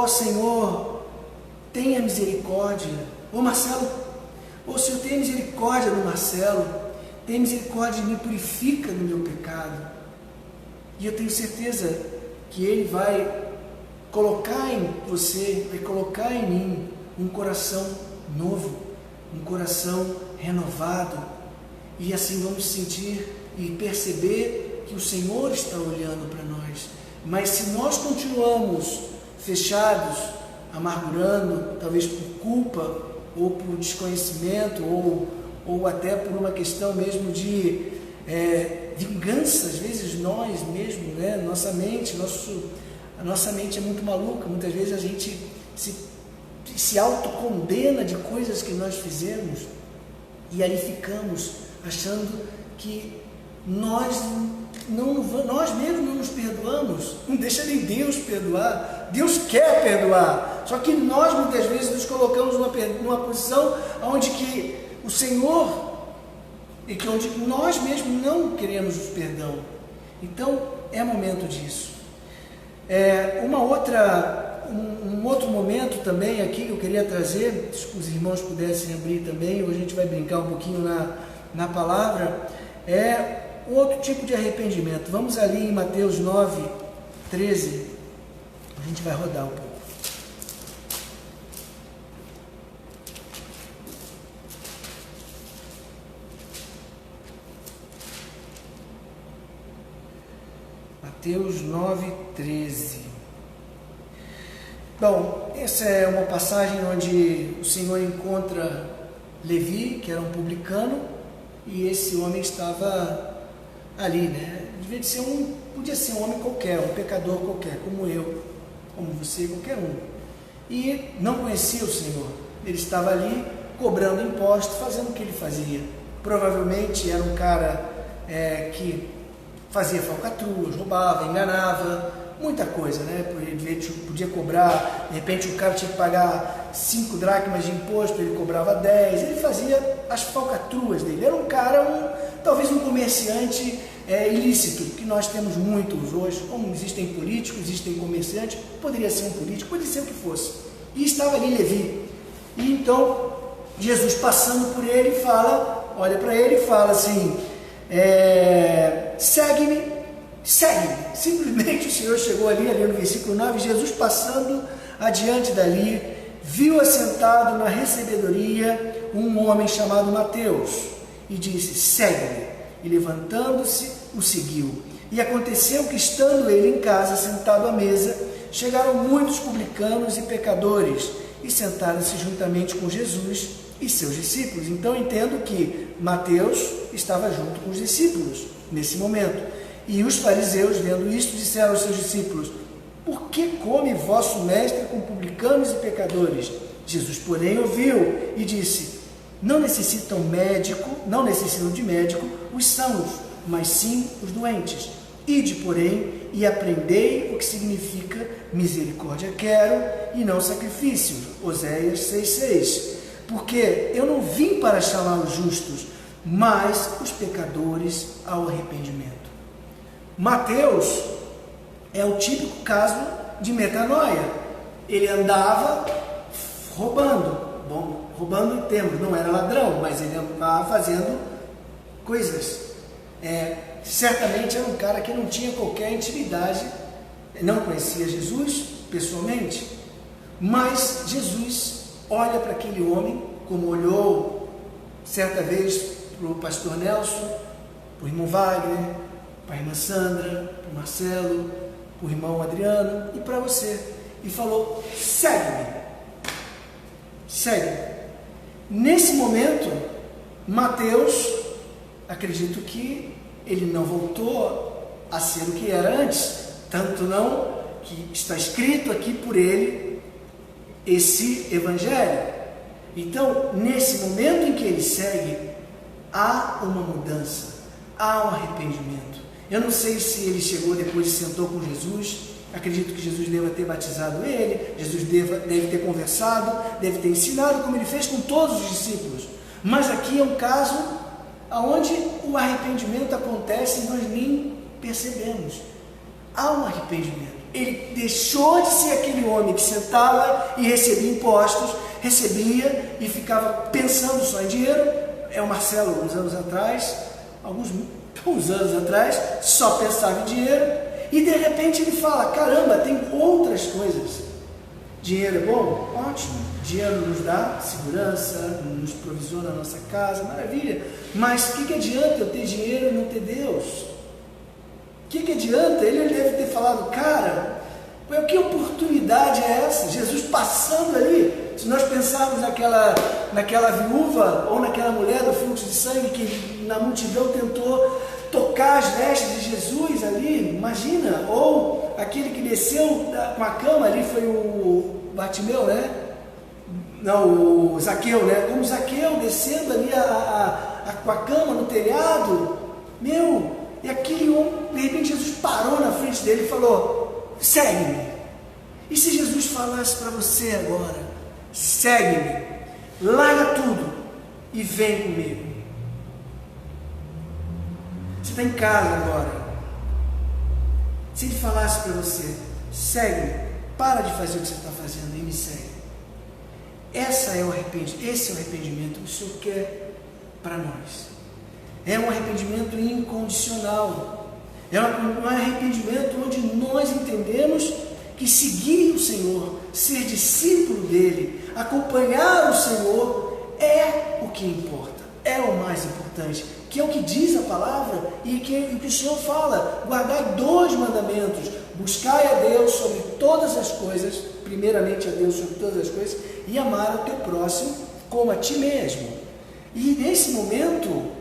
[SPEAKER 2] Senhor, tenha misericórdia. Marcelo, Senhor, tenha misericórdia do Marcelo, tenha misericórdia de mim, purifica do meu pecado. E eu tenho certeza que Ele vai colocar em você, vai colocar em mim um coração novo, um coração renovado, e assim vamos sentir e perceber que o Senhor está olhando para nós. Mas se nós continuamos fechados, amargurando, talvez por culpa, ou por desconhecimento, ou até por uma questão mesmo de vingança, às vezes nós mesmos, nossa mente, a nossa mente é muito maluca. Muitas vezes a gente se autocondena de coisas que nós fizemos, e ali ficamos achando que nós mesmos não nos perdoamos. Não deixa nem Deus perdoar. Deus quer perdoar, só que nós muitas vezes nos colocamos numa posição onde que o Senhor, e que onde nós mesmos não queremos o perdão. Então é momento disso. Um outro momento também aqui que eu queria trazer, se os irmãos pudessem abrir também, hoje a gente vai brincar um pouquinho na palavra, outro tipo de arrependimento. Vamos ali em Mateus 9:13, a gente vai rodar um pouco. Mateus 9:13. Bom, essa é uma passagem onde o Senhor encontra Levi, que era um publicano, e esse homem estava ali, podia ser um homem qualquer, um pecador qualquer, como eu, como você, qualquer um, e não conhecia o Senhor. Ele estava ali cobrando imposto, fazendo o que ele fazia. Provavelmente era um cara que fazia falcatruas, roubava, enganava, muita coisa, Ele podia cobrar, de repente o cara tinha que pagar 5 dracmas de imposto, ele cobrava 10, ele fazia as falcatruas dele. Era um cara, talvez um comerciante ilícito, que nós temos muitos hoje. Como existem políticos, existem comerciantes, poderia ser um político, poderia ser o que fosse. E estava ali Levi. E então Jesus, passando por ele, olha para ele e fala assim: segue-me. Simplesmente o Senhor chegou ali no versículo 9, Jesus passando adiante dali, viu assentado na recebedoria um homem chamado Mateus, e disse: segue-me. E levantando-se, o seguiu. E aconteceu que, estando ele em casa, sentado à mesa, chegaram muitos publicanos e pecadores e sentaram-se juntamente com Jesus e seus discípulos. Então entendo que Mateus estava junto com os discípulos nesse momento. E os fariseus, vendo isto, disseram aos seus discípulos: por que come vosso mestre com publicanos e pecadores? Jesus, porém, ouviu e disse: não necessitam de médico os sãos, mas sim os doentes. Ide, porém, e aprendei o que significa misericórdia quero e não sacrifício. Oséias 6,6. Porque eu não vim para chamar os justos, mas os pecadores ao arrependimento. Mateus é o típico caso de metanoia. Ele andava roubando em termos, não era ladrão, mas ele andava fazendo coisas. Certamente era um cara que não tinha qualquer intimidade, não conhecia Jesus pessoalmente, mas Jesus olha para aquele homem, como olhou certa vez para o pastor Nelson, para o irmão Wagner, para a irmã Sandra, para o Marcelo, para o irmão Adriano e para você, e falou: segue-me, segue-me. Nesse momento, Mateus, acredito que ele não voltou a ser o que era antes, tanto não que está escrito aqui por ele esse evangelho. Então, nesse momento em que ele segue, há uma mudança, há um arrependimento. Eu não sei se ele chegou depois e sentou com Jesus, acredito que Jesus deva ter batizado ele, Jesus deve ter conversado, deve ter ensinado, como ele fez com todos os discípulos. Mas aqui é um caso onde o arrependimento acontece e nós nem percebemos. Há um arrependimento. Ele deixou de ser aquele homem que sentava e recebia impostos, recebia e ficava pensando só em dinheiro. É o Marcelo, alguns anos atrás, só pensava em dinheiro, e de repente ele fala: caramba, tem outras coisas. Dinheiro é bom? Ótimo. Dinheiro nos dá segurança, nos provisiona a nossa casa, maravilha. Mas o que adianta eu ter dinheiro e não ter Deus? O que adianta? Ele deve ter falado: cara, que oportunidade é essa? Jesus passando ali. Se nós pensarmos naquela viúva ou naquela mulher do fluxo de sangue que na multidão tentou tocar as vestes de Jesus ali, imagina. Ou aquele que desceu com a cama ali, foi o Bartimeu, né? Não, o Zaqueu, né? Como Zaqueu descendo ali com a cama no telhado. E aquele homem, de repente Jesus parou na frente dele e falou: segue-me. E se Jesus falasse para você agora: segue-me, larga tudo e vem comigo? Você está em casa agora. Se ele falasse para você: segue-me, para de fazer o que você está fazendo e me segue. Esse é o arrependimento que o Senhor quer para nós. É um arrependimento incondicional. É um arrependimento onde nós entendemos que seguir o Senhor, ser discípulo dele, acompanhar o Senhor é o que importa, é o mais importante, que é o que diz a palavra e que o Senhor fala: guardai 2 mandamentos, buscai a Deus sobre todas as coisas, primeiramente a Deus sobre todas as coisas, e amar o teu próximo como a ti mesmo. E nesse momento,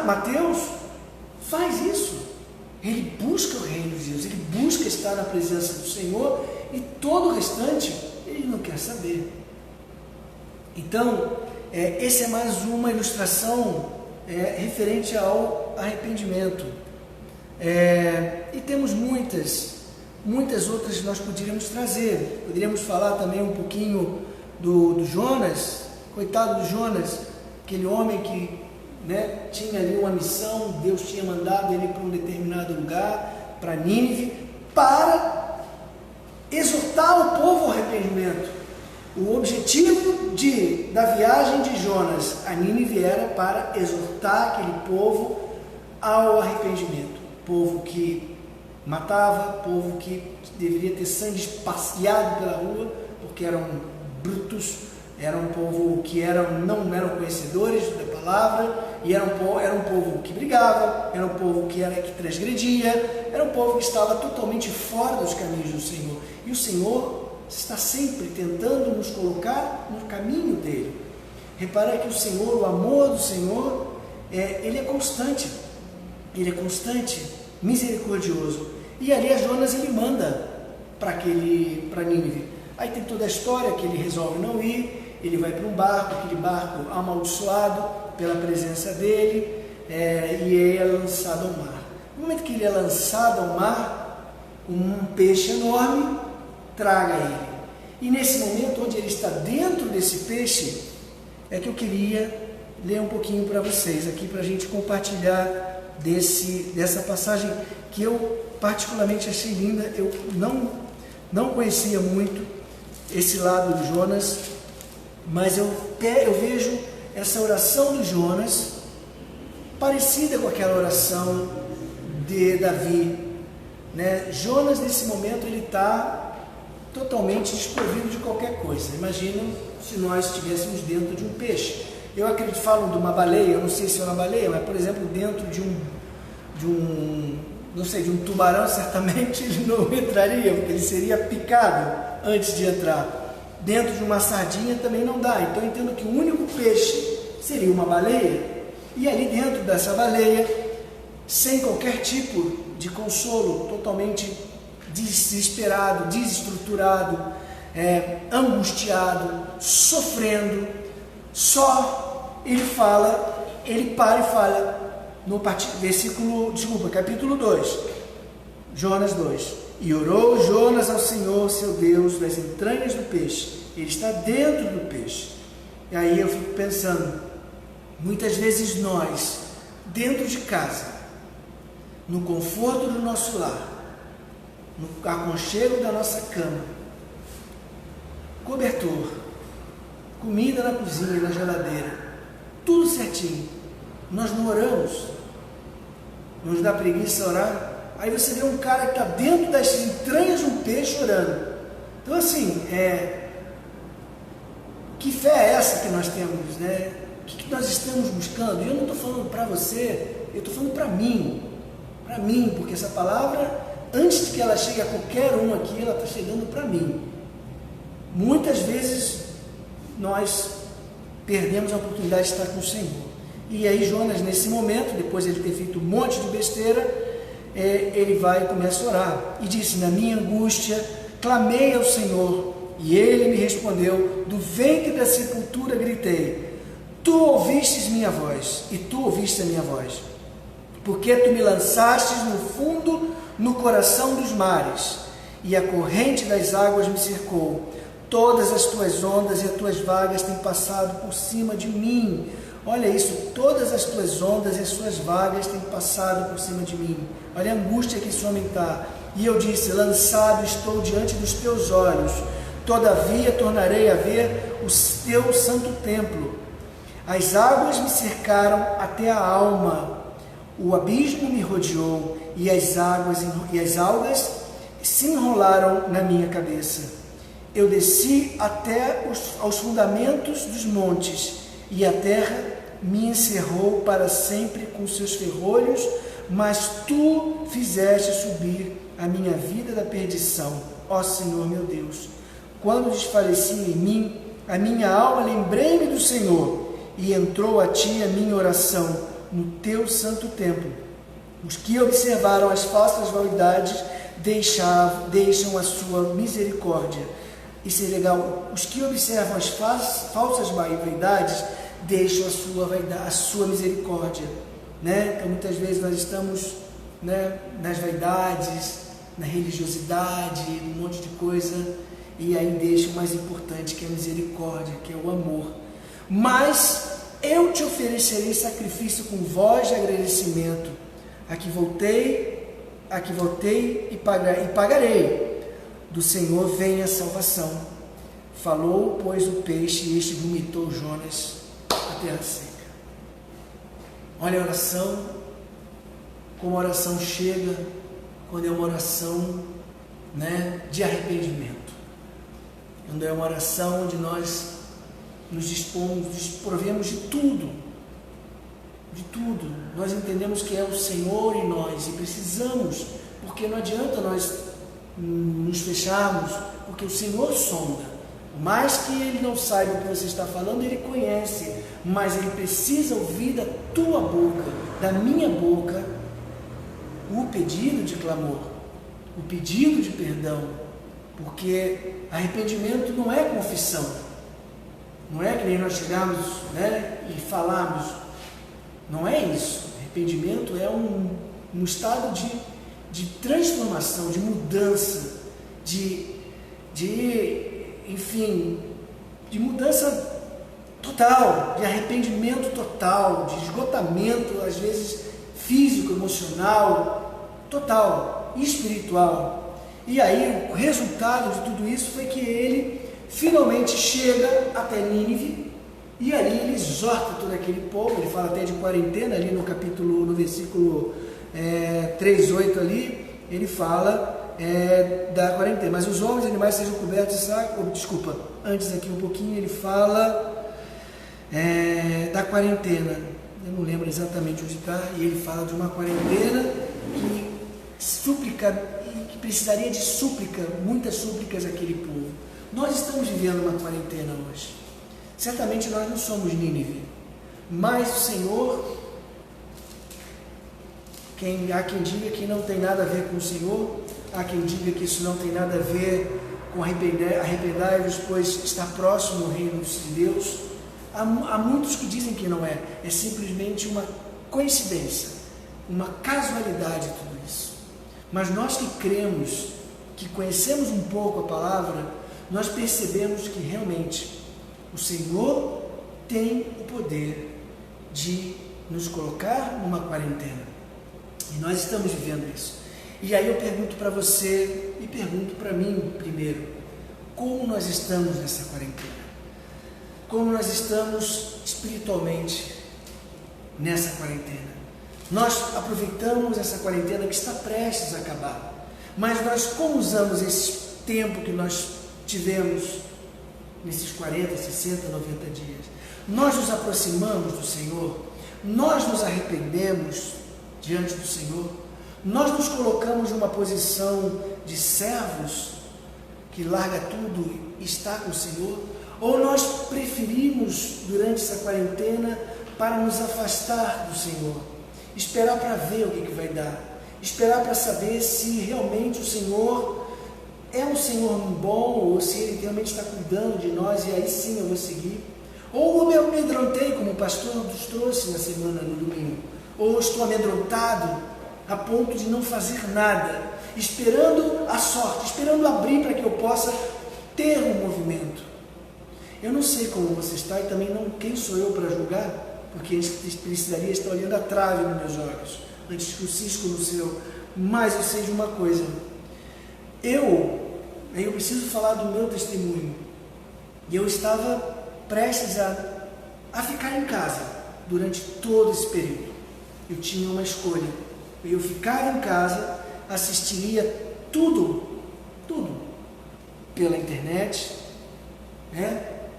[SPEAKER 2] Mateus faz isso. Ele busca o reino de Deus, ele busca estar na presença do Senhor, e todo o restante ele não quer saber. Então, essa é mais uma ilustração referente ao arrependimento. E temos muitas outras que nós poderíamos trazer. Poderíamos falar também um pouquinho do Jonas, coitado do Jonas, aquele homem que tinha ali uma missão. Deus tinha mandado ele para um determinado lugar, para Nínive, para exortar o povo ao arrependimento. O objetivo da viagem de Jonas a Nínive era para exortar aquele povo ao arrependimento. Povo que matava, povo que deveria ter sangue espalhado pela rua, porque eram brutos, era um povo que não eram conhecedores da palavra, e era um povo que brigava, era um povo que transgredia, era um povo que estava totalmente fora dos caminhos do Senhor. E o Senhor está sempre tentando nos colocar no caminho dele. Repara que o Senhor, o amor do Senhor, ele é constante, misericordioso. E ali a Jonas ele manda para Nínive. Aí tem toda a história que ele resolve não ir, ele vai para um barco, aquele barco amaldiçoado pela presença dele, e é lançado ao mar. No momento que ele é lançado ao mar, um peixe enorme traga ele. E nesse momento, onde ele está dentro desse peixe, é que eu queria ler um pouquinho para vocês aqui, para a gente compartilhar dessa passagem que eu particularmente achei linda. Eu não conhecia muito esse lado de Jonas, mas eu vejo essa oração de Jonas parecida com aquela oração de Davi, né? Jonas, nesse momento, ele está totalmente desprovido de qualquer coisa. Imagina se nós estivéssemos dentro de um peixe. Eu acredito, falam de uma baleia, eu não sei se é uma baleia, mas, por exemplo, dentro de um tubarão, certamente ele não entraria, porque ele seria picado antes de entrar. Dentro de uma sardinha também não dá. Então eu entendo que o único peixe seria uma baleia, e ali dentro dessa baleia, sem qualquer tipo de consolo, totalmente desesperado, desestruturado, angustiado, sofrendo, só ele para e fala no capítulo 2, Jonas 2. E orou Jonas ao Senhor, seu Deus, das entranhas do peixe. Ele está dentro do peixe. E aí eu fico pensando, muitas vezes nós, dentro de casa, no conforto do nosso lar, no aconchego da nossa cama, cobertor, comida na cozinha, na geladeira, tudo certinho, nós não oramos, nos dá preguiça orar. Aí você vê um cara que está dentro das entranhas de um peixe orando. Então assim, que fé é essa que nós temos, né? O que nós estamos buscando? E eu não estou falando para você, eu estou falando para mim, porque essa palavra, antes de que ela chegue a qualquer um aqui, ela está chegando para mim. Muitas vezes nós perdemos a oportunidade de estar com o Senhor. E aí Jonas, nesse momento, depois de ele ter feito um monte de besteira, ele vai e começa a orar. E disse: na minha angústia, clamei ao Senhor, e ele me respondeu. Do ventre da sepultura gritei. Tu ouvistes minha voz, e tu ouviste a minha voz. Porque tu me lançastes no fundo, no coração dos mares, e a corrente das águas me cercou. Todas as tuas ondas e as tuas vagas têm passado por cima de mim. Olha isso, todas as tuas ondas e as suas vagas têm passado por cima de mim. Olha a angústia que esse homem está. E eu disse: lançado estou diante dos teus olhos, todavia tornarei a ver o teu santo templo. As águas me cercaram até a alma, o abismo me rodeou, e as algas se enrolaram na minha cabeça. Eu desci até aos fundamentos dos montes, e a terra me encerrou para sempre com seus ferrolhos, mas tu fizeste subir a minha vida da perdição, ó Senhor meu Deus. Quando desfaleci em mim, a minha alma, lembrei-me do Senhor, e entrou a ti a minha oração no teu santo templo. Os que observaram as falsas vaidades deixam a sua misericórdia. Isso é legal. Os que observam as falsas vaidades deixam a sua misericórdia, né? Então muitas vezes nós estamos, né, nas vaidades, na religiosidade, um monte de coisa, e aí deixa o mais importante, que é a misericórdia, que é o amor. Mas eu te oferecerei sacrifício com voz de agradecimento. Aqui voltei e pagarei. Do Senhor vem a salvação. Falou, pois, o peixe, e este vomitou Jonas a terra seca. Olha a oração, como a oração chega quando é uma oração, né, de arrependimento. Quando é uma oração onde nós nos dispomos, desprovemos de tudo de tudo. Nós entendemos que é o Senhor em nós e precisamos, porque não adianta nós nos fecharmos, porque o Senhor sonda. Por mais que Ele não saiba o que você está falando, Ele conhece, mas Ele precisa ouvir da tua boca, da minha boca, o pedido de clamor, o pedido de perdão, porque arrependimento não é confissão, não é que nem nós chegarmos, e falarmos, não é isso. Arrependimento é um estado de transformação, de mudança, enfim, de mudança total, de arrependimento total, de esgotamento, às vezes físico, emocional, total, espiritual. E aí o resultado de tudo isso foi que ele finalmente chega até Nínive, e ali ele exorta todo aquele povo. Ele fala até de quarentena ali no versículo 3:8 ali, ele fala da quarentena. Mas os homens e animais sejam cobertos de saco. Desculpa, antes aqui um pouquinho ele fala da quarentena. Eu não lembro exatamente onde está, e ele fala de uma quarentena que precisaria de súplica, muitas súplicas àquele povo. Nós estamos vivendo uma quarentena hoje. Certamente nós não somos Nínive, mas o Senhor, há quem diga que não tem nada a ver com o Senhor, há quem diga que isso não tem nada a ver com arrependai-vos, pois está próximo o reino de Deus. Há muitos que dizem que não é simplesmente uma coincidência, uma casualidade tudo isso. Mas nós que cremos, que conhecemos um pouco a palavra, nós percebemos que realmente o Senhor tem o poder de nos colocar numa quarentena. E nós estamos vivendo isso. E aí eu pergunto para você, e pergunto para mim primeiro, como nós estamos nessa quarentena? Como nós estamos espiritualmente nessa quarentena? Nós aproveitamos essa quarentena que está prestes a acabar, mas nós como usamos esse tempo que nós tivemos nesses 40, 60, 90 dias? Nós nos aproximamos do Senhor? Nós nos arrependemos diante do Senhor? Nós nos colocamos numa posição de servos que larga tudo e está com o Senhor? Ou nós preferimos, durante essa quarentena, para nos afastar do Senhor, esperar para ver o que vai dar, esperar para saber se realmente o Senhor é um Senhor bom, ou se Ele realmente está cuidando de nós, e aí sim eu vou seguir? Ou eu me amedrontei, como o pastor nos trouxe na semana, no domingo, ou estou amedrontado a ponto de não fazer nada, esperando a sorte, esperando abrir para que eu possa ter um movimento. Eu não sei como você está, e também não, quem sou eu para julgar, porque a gente precisaria estar olhando a trave nos meus olhos, antes que o cisco no seu. Mas eu sei de uma coisa, eu preciso falar do meu testemunho. E eu estava prestes a ficar em casa durante todo esse período. Eu tinha uma escolha. Eu ficava em casa, assistiria tudo pela internet,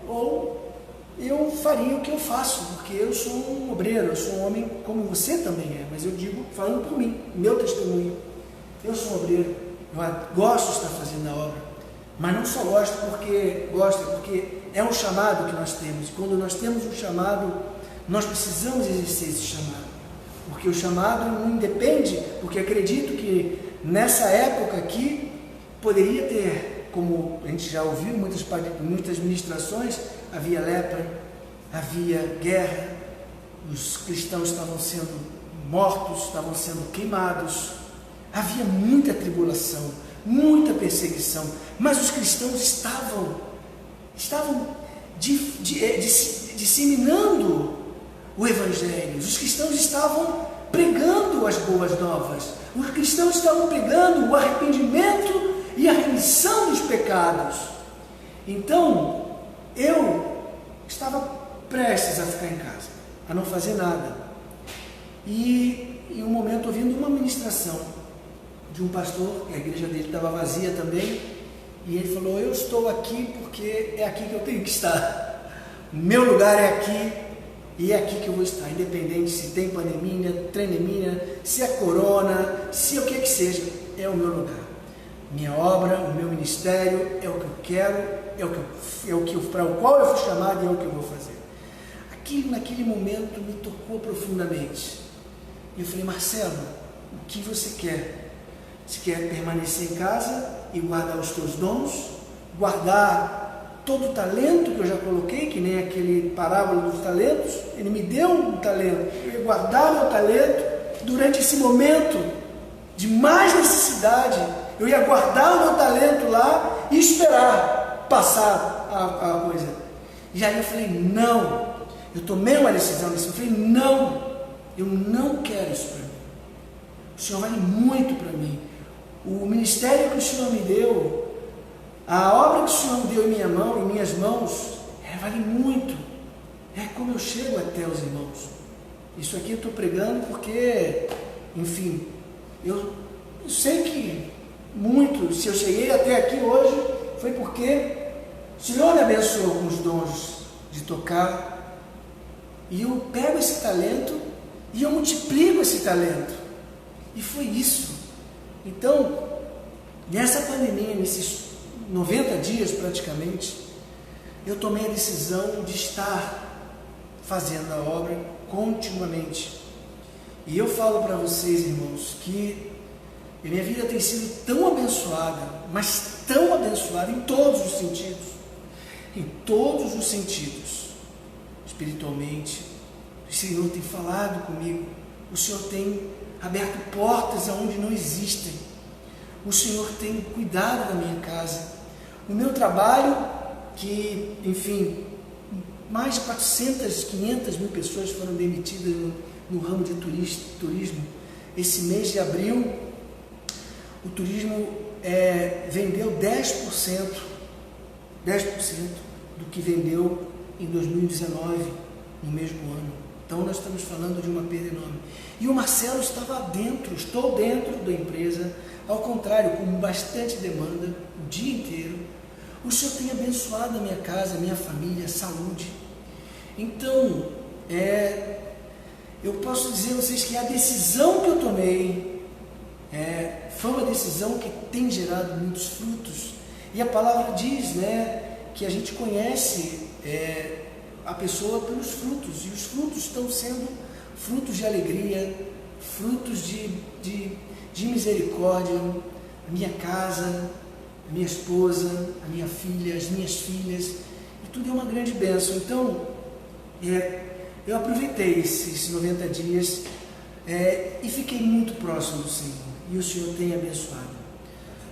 [SPEAKER 2] ou eu faria o que eu faço, porque eu sou um obreiro, eu sou um homem como você também é, mas eu digo, falando por mim, meu testemunho, eu sou um obreiro, eu gosto de estar fazendo a obra, mas não só gosto porque é um chamado que nós temos. Quando nós temos um chamado, nós precisamos exercer esse chamado, porque o chamado não independe, porque acredito que nessa época aqui poderia ter, como a gente já ouviu muitas ministrações, havia lepra, havia guerra, os cristãos estavam sendo mortos, estavam sendo queimados, havia muita tribulação, muita perseguição, mas os cristãos estavam disseminando o Evangelho, os cristãos estavam pregando as boas novas, os cristãos estavam pregando o arrependimento e a remissão dos pecados. Então, eu estava prestes a ficar em casa, a não fazer nada. E em um momento, ouvindo uma ministração de um pastor, que a igreja dele estava vazia também, e ele falou: eu estou aqui porque é aqui que eu tenho que estar. Meu lugar é aqui, E é aqui que eu vou estar, independente se tem pandemia, trenemia, se é corona, se o que seja, é o meu lugar. Minha obra, o meu ministério, é o que eu quero, para o qual eu fui chamado e é o que eu vou fazer. Aquilo naquele momento me tocou profundamente. E eu falei, Marcelo, o que você quer? Você quer permanecer em casa e guardar os teus dons? Guardar todo o talento que eu já coloquei, que nem aquele parábola dos talentos? Ele me deu um talento, eu ia guardar meu talento durante esse momento de mais necessidade. Eu ia guardar o meu talento lá e esperar passar a coisa. E aí eu falei, não. Eu tomei uma decisão nesse. Eu falei, não. Eu não quero isso para mim. O Senhor vale muito para mim. O ministério que o Senhor me deu, a obra que o Senhor me deu em minhas mãos, vale muito. É como eu chego até os irmãos. Isso aqui eu estou pregando porque, enfim, eu sei que muito, se eu cheguei até aqui hoje, foi porque o Senhor me abençoou com os dons de tocar, e eu pego esse talento e eu multiplico esse talento, e foi isso. Então, nessa pandemia, nesses 90 dias praticamente, eu tomei a decisão de estar fazendo a obra continuamente. E eu falo para vocês, irmãos, que a minha vida tem sido tão abençoada, mas tão abençoada em todos os sentidos, espiritualmente. O Senhor tem falado comigo, o Senhor tem aberto portas aonde não existem, o Senhor tem cuidado da minha casa, o meu trabalho, que, enfim, mais de 400, 500 mil pessoas foram demitidas no ramo de turismo. Esse mês de abril, o turismo vendeu 10% do que vendeu em 2019, no mesmo ano. Então nós estamos falando de uma perda enorme. E o Marcelo estou dentro da empresa, ao contrário, com bastante demanda, o dia inteiro. O Senhor tem abençoado a minha casa, a minha família, a saúde. Então, eu posso dizer a vocês que a decisão que eu tomei foi uma decisão que tem gerado muitos frutos. E a palavra diz, que a gente conhece a pessoa pelos frutos. E os frutos estão sendo frutos de alegria, frutos de misericórdia. A minha casa, a minha esposa, a minha filha, as minhas filhas, e tudo é uma grande bênção. Então, eu aproveitei esses 90 dias e fiquei muito próximo do Senhor, e o Senhor tem abençoado.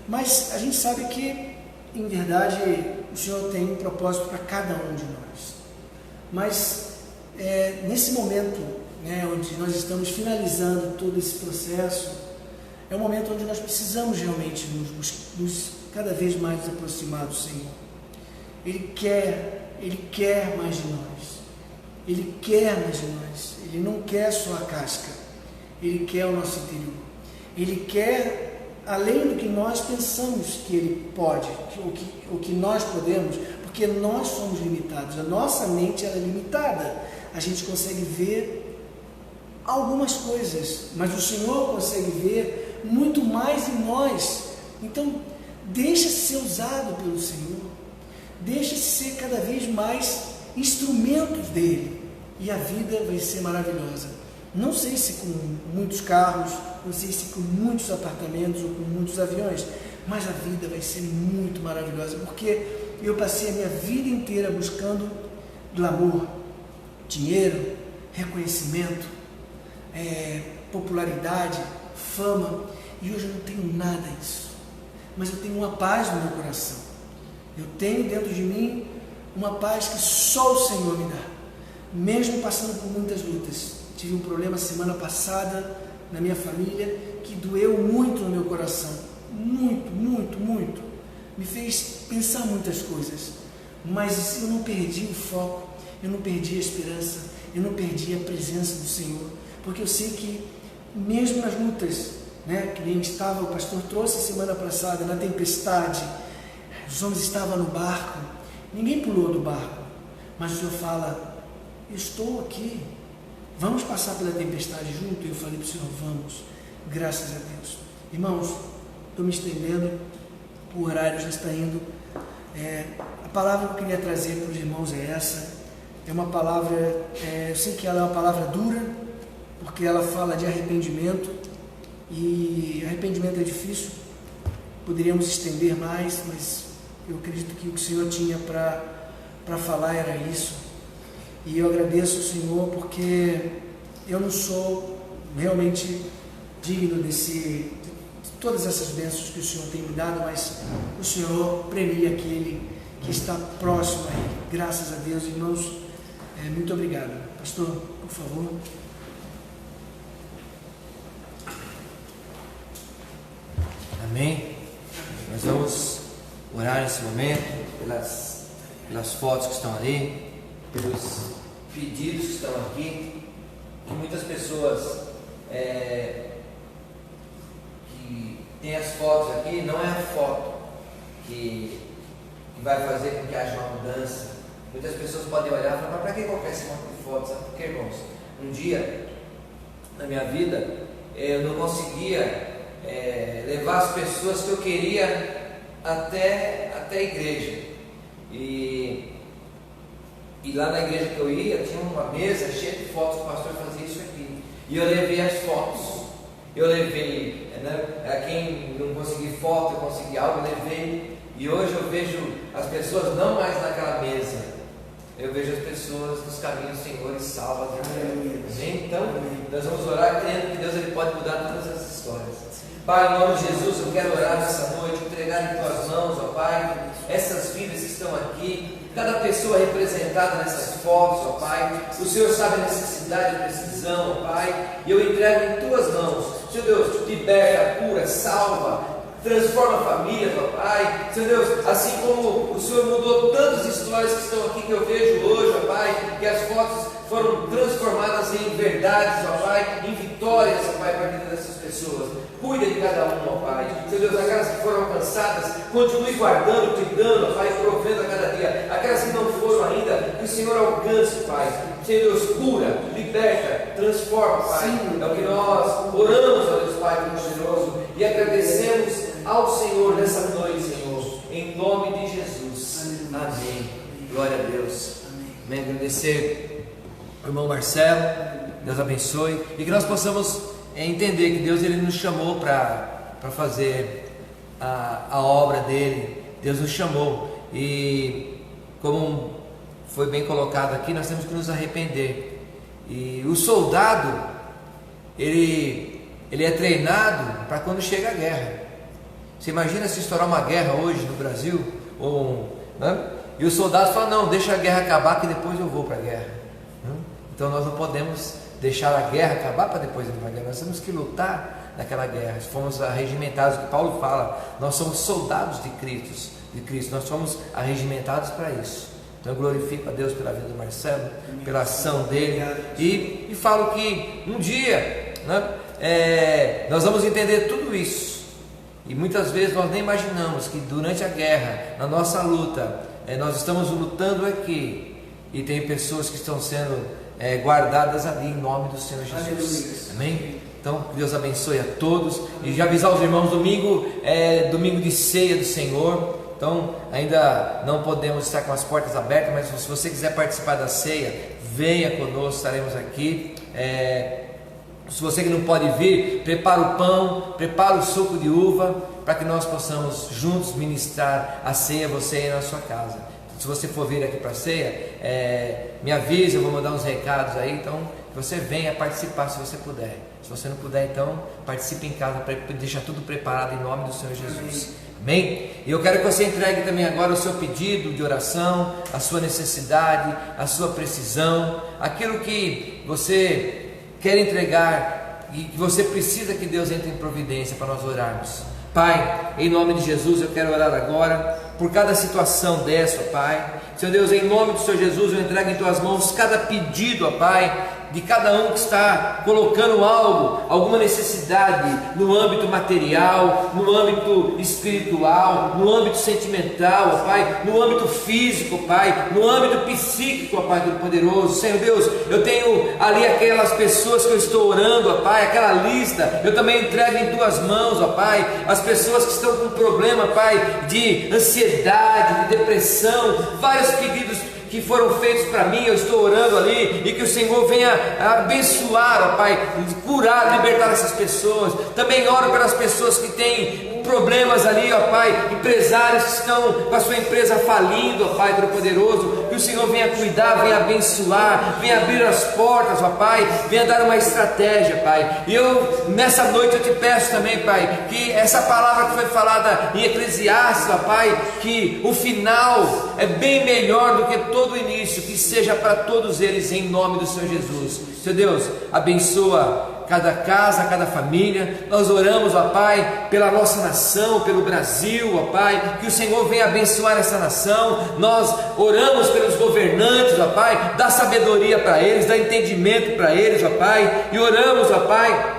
[SPEAKER 2] Mas a gente sabe que, em verdade, o Senhor tem um propósito para cada um de nós. Mas nesse momento, onde nós estamos finalizando todo esse processo, é um momento onde nós precisamos realmente nos cada vez mais nos aproximar do Senhor. Ele quer mais de nós. Ele quer mais de nós. Ele não quer só a casca. Ele quer o nosso interior. Ele quer além do que nós pensamos que Ele pode, o que nós podemos, porque nós somos limitados. A nossa mente é limitada. A gente consegue ver algumas coisas, mas o Senhor consegue ver muito mais em nós. Então, deixa-se ser usado pelo Senhor, deixa-se ser cada vez mais instrumentos dEle, e a vida vai ser maravilhosa. Não sei se com muitos carros, não sei se com muitos apartamentos ou com muitos aviões, mas a vida vai ser muito maravilhosa, porque eu passei a minha vida inteira buscando glamour, dinheiro, reconhecimento, popularidade, fama, e hoje eu não tenho nada disso. Mas eu tenho uma paz no meu coração. Eu tenho dentro de mim uma paz que só o Senhor me dá, mesmo passando por muitas lutas. Tive um problema semana passada na minha família que doeu muito no meu coração, muito, me fez pensar muitas coisas, mas eu não perdi o foco, eu não perdi a esperança, eu não perdi a presença do Senhor, porque eu sei que mesmo nas lutas, que nem o pastor trouxe semana passada, na tempestade, os homens estavam no barco, ninguém pulou do barco, mas o Senhor fala, estou aqui. Vamos passar pela tempestade junto? E eu falei para o Senhor, vamos, graças a Deus. Irmãos, estou me estendendo, o horário já está indo. A palavra que eu queria trazer para os irmãos é essa. É uma palavra, eu sei que ela é uma palavra dura, porque ela fala de arrependimento, e arrependimento é difícil, poderíamos estender mais, mas eu acredito que o que o Senhor tinha para falar era isso. E eu agradeço ao Senhor, porque eu não sou realmente digno de todas essas bênçãos que o Senhor tem me dado, mas o Senhor premia aquele que está próximo a Ele. Graças a Deus, irmãos, muito obrigado. Pastor, por favor.
[SPEAKER 1] Amém. Nós vamos orar nesse momento pelas fotos que estão ali, pelos pedidos que estão aqui, que muitas pessoas que têm as fotos aqui, não é a foto que vai fazer com que haja uma mudança. Muitas pessoas podem olhar e falar, mas para que qualquer esse monte de fotos? Sabe por quê, irmãos? Um dia, na minha vida, eu não conseguia levar as pessoas que eu queria até a igreja. E lá na igreja que eu ia, tinha uma mesa cheia de fotos, o pastor fazia isso aqui. E eu levei as fotos. Eu levei, quem não conseguia foto, eu consegui algo, eu levei. E hoje eu vejo as pessoas não mais naquela mesa. Eu vejo as pessoas nos caminhos do Senhor e salva. Amém? Então, nós vamos orar crendo que Deus ele pode mudar todas essas histórias. Pai, em nome de Jesus, eu quero orar nessa noite, entregar em tuas mãos, ó Pai, essas vidas que estão aqui, cada pessoa representada nessas fotos, ó Pai. O Senhor sabe a necessidade e precisão, ó Pai, e eu entrego em tuas mãos. Senhor Deus, liberta, cura, salva, transforma famílias, ó Pai. Senhor Deus, assim como o Senhor mudou tantas histórias que estão aqui que eu vejo hoje, ó Pai, que as fotos foram transformadas em verdades, ó Pai, em vitórias, ó Pai, para a vida dessas pessoas. Cuida de cada um, ó Pai. Senhor Deus, aquelas que foram alcançadas, continue guardando, cuidando, ó Pai, provendo a cada dia. Aquelas que não foram ainda, que o Senhor alcance, Pai. Senhor Deus, cura, liberta, transforma, Pai. Sim. É o que nós oramos, ó Deus, Pai, poderoso, e agradecemos ao Senhor nessa noite, Senhor, em nome de Jesus. Amém. Glória a Deus. Amém. Agradecer ao irmão Marcelo, Deus abençoe, e que nós possamos entender que Deus ele nos chamou para fazer a obra dele. Deus nos chamou, e como foi bem colocado aqui, nós temos que nos arrepender. E o soldado ele é treinado para quando chega a guerra. Você imagina se estourar uma guerra hoje no Brasil, e os soldados falam, não, deixa a guerra acabar que depois eu vou para a guerra. Então nós não podemos deixar a guerra acabar para depois ir para a guerra. Nós temos que lutar naquela guerra. Fomos arregimentados, o que Paulo fala, nós somos soldados de Cristo, nós somos arregimentados para isso. Então eu glorifico a Deus pela vida do Marcelo, pela ação dele, e falo que um dia nós vamos entender tudo isso. E muitas vezes nós nem imaginamos que durante a guerra, na nossa luta, nós estamos lutando aqui, e tem pessoas que estão sendo guardadas ali em nome do Senhor Jesus. Amém? Então Deus abençoe a todos, e já avisar os irmãos, domingo é domingo de ceia do Senhor. Então ainda não podemos estar com as portas abertas, mas se você quiser participar da ceia, venha conosco, estaremos aqui. Se você que não pode vir, prepara o pão, prepara o suco de uva, para que nós possamos juntos ministrar a ceia, você aí na sua casa. Se você for vir aqui para a ceia, me avise, eu vou mandar uns recados aí, então você venha participar se você puder. Se você não puder, então participe em casa, para deixar tudo preparado em nome do Senhor Jesus. Amém? E eu quero que você entregue também agora o seu pedido de oração, a sua necessidade, a sua precisão, aquilo que você quer entregar e que você precisa que Deus entre em providência para nós orarmos. Pai, em nome de Jesus, eu quero orar agora por cada situação dessa, ó Pai. Senhor Deus, em nome do Senhor Jesus, eu entrego em Tuas mãos cada pedido, ó Pai, de cada um que está colocando algo, alguma necessidade no âmbito material, no âmbito espiritual, no âmbito sentimental, ó Pai, no âmbito físico, ó Pai, no âmbito psíquico, ó Pai Todo-Poderoso. Senhor Deus, eu tenho ali aquelas pessoas que eu estou orando, ó Pai, aquela lista, eu também entrego em Tuas mãos, ó Pai, as pessoas que estão com problema, Pai, de ansiedade, de depressão, vários pedidos que foram feitos para mim, eu estou orando ali, e que o Senhor venha abençoar, ó Pai, curar, libertar essas pessoas. Também oro pelas pessoas que têm problemas ali, ó Pai, empresários que estão com a sua empresa falindo, ó Pai Todo-Poderoso, que o Senhor venha cuidar, venha abençoar, venha abrir as portas, ó Pai, venha dar uma estratégia, Pai. E eu, nessa noite, eu te peço também, Pai, que essa palavra que foi falada em Eclesiastes, ó Pai, que o final é bem melhor do que todo o início, que seja para todos eles, em nome do Senhor Jesus. Senhor Deus, abençoa cada casa, cada família. Nós oramos, ó Pai, pela nossa nação, pelo Brasil, ó Pai, que o Senhor venha abençoar essa nação. Nós oramos pelos governantes, ó Pai, dá sabedoria para eles, dá entendimento para eles, ó Pai, e oramos, ó Pai,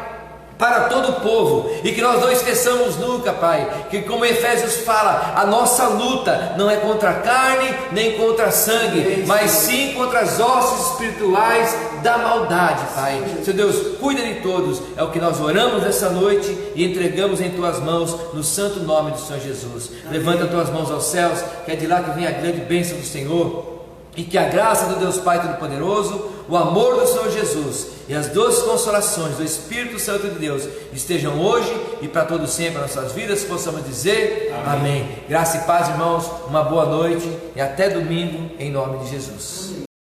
[SPEAKER 1] para todo o povo, e que nós não esqueçamos nunca, Pai, que como Efésios fala, a nossa luta não é contra a carne, nem contra a sangue, mas sim contra as hostes espirituais da maldade, Pai. Senhor Deus, cuida de todos, é o que nós oramos nessa noite e entregamos em Tuas mãos, no santo nome do Senhor Jesus. Levanta Tuas mãos aos céus, que é de lá que vem a grande bênção do Senhor, e que a graça do Deus Pai Todo-Poderoso, o amor do Senhor Jesus e as doces consolações do Espírito Santo de Deus estejam hoje e para todo sempre nas nossas vidas, possamos dizer amém. Graça e paz, irmãos, uma boa noite e até domingo, em nome de Jesus.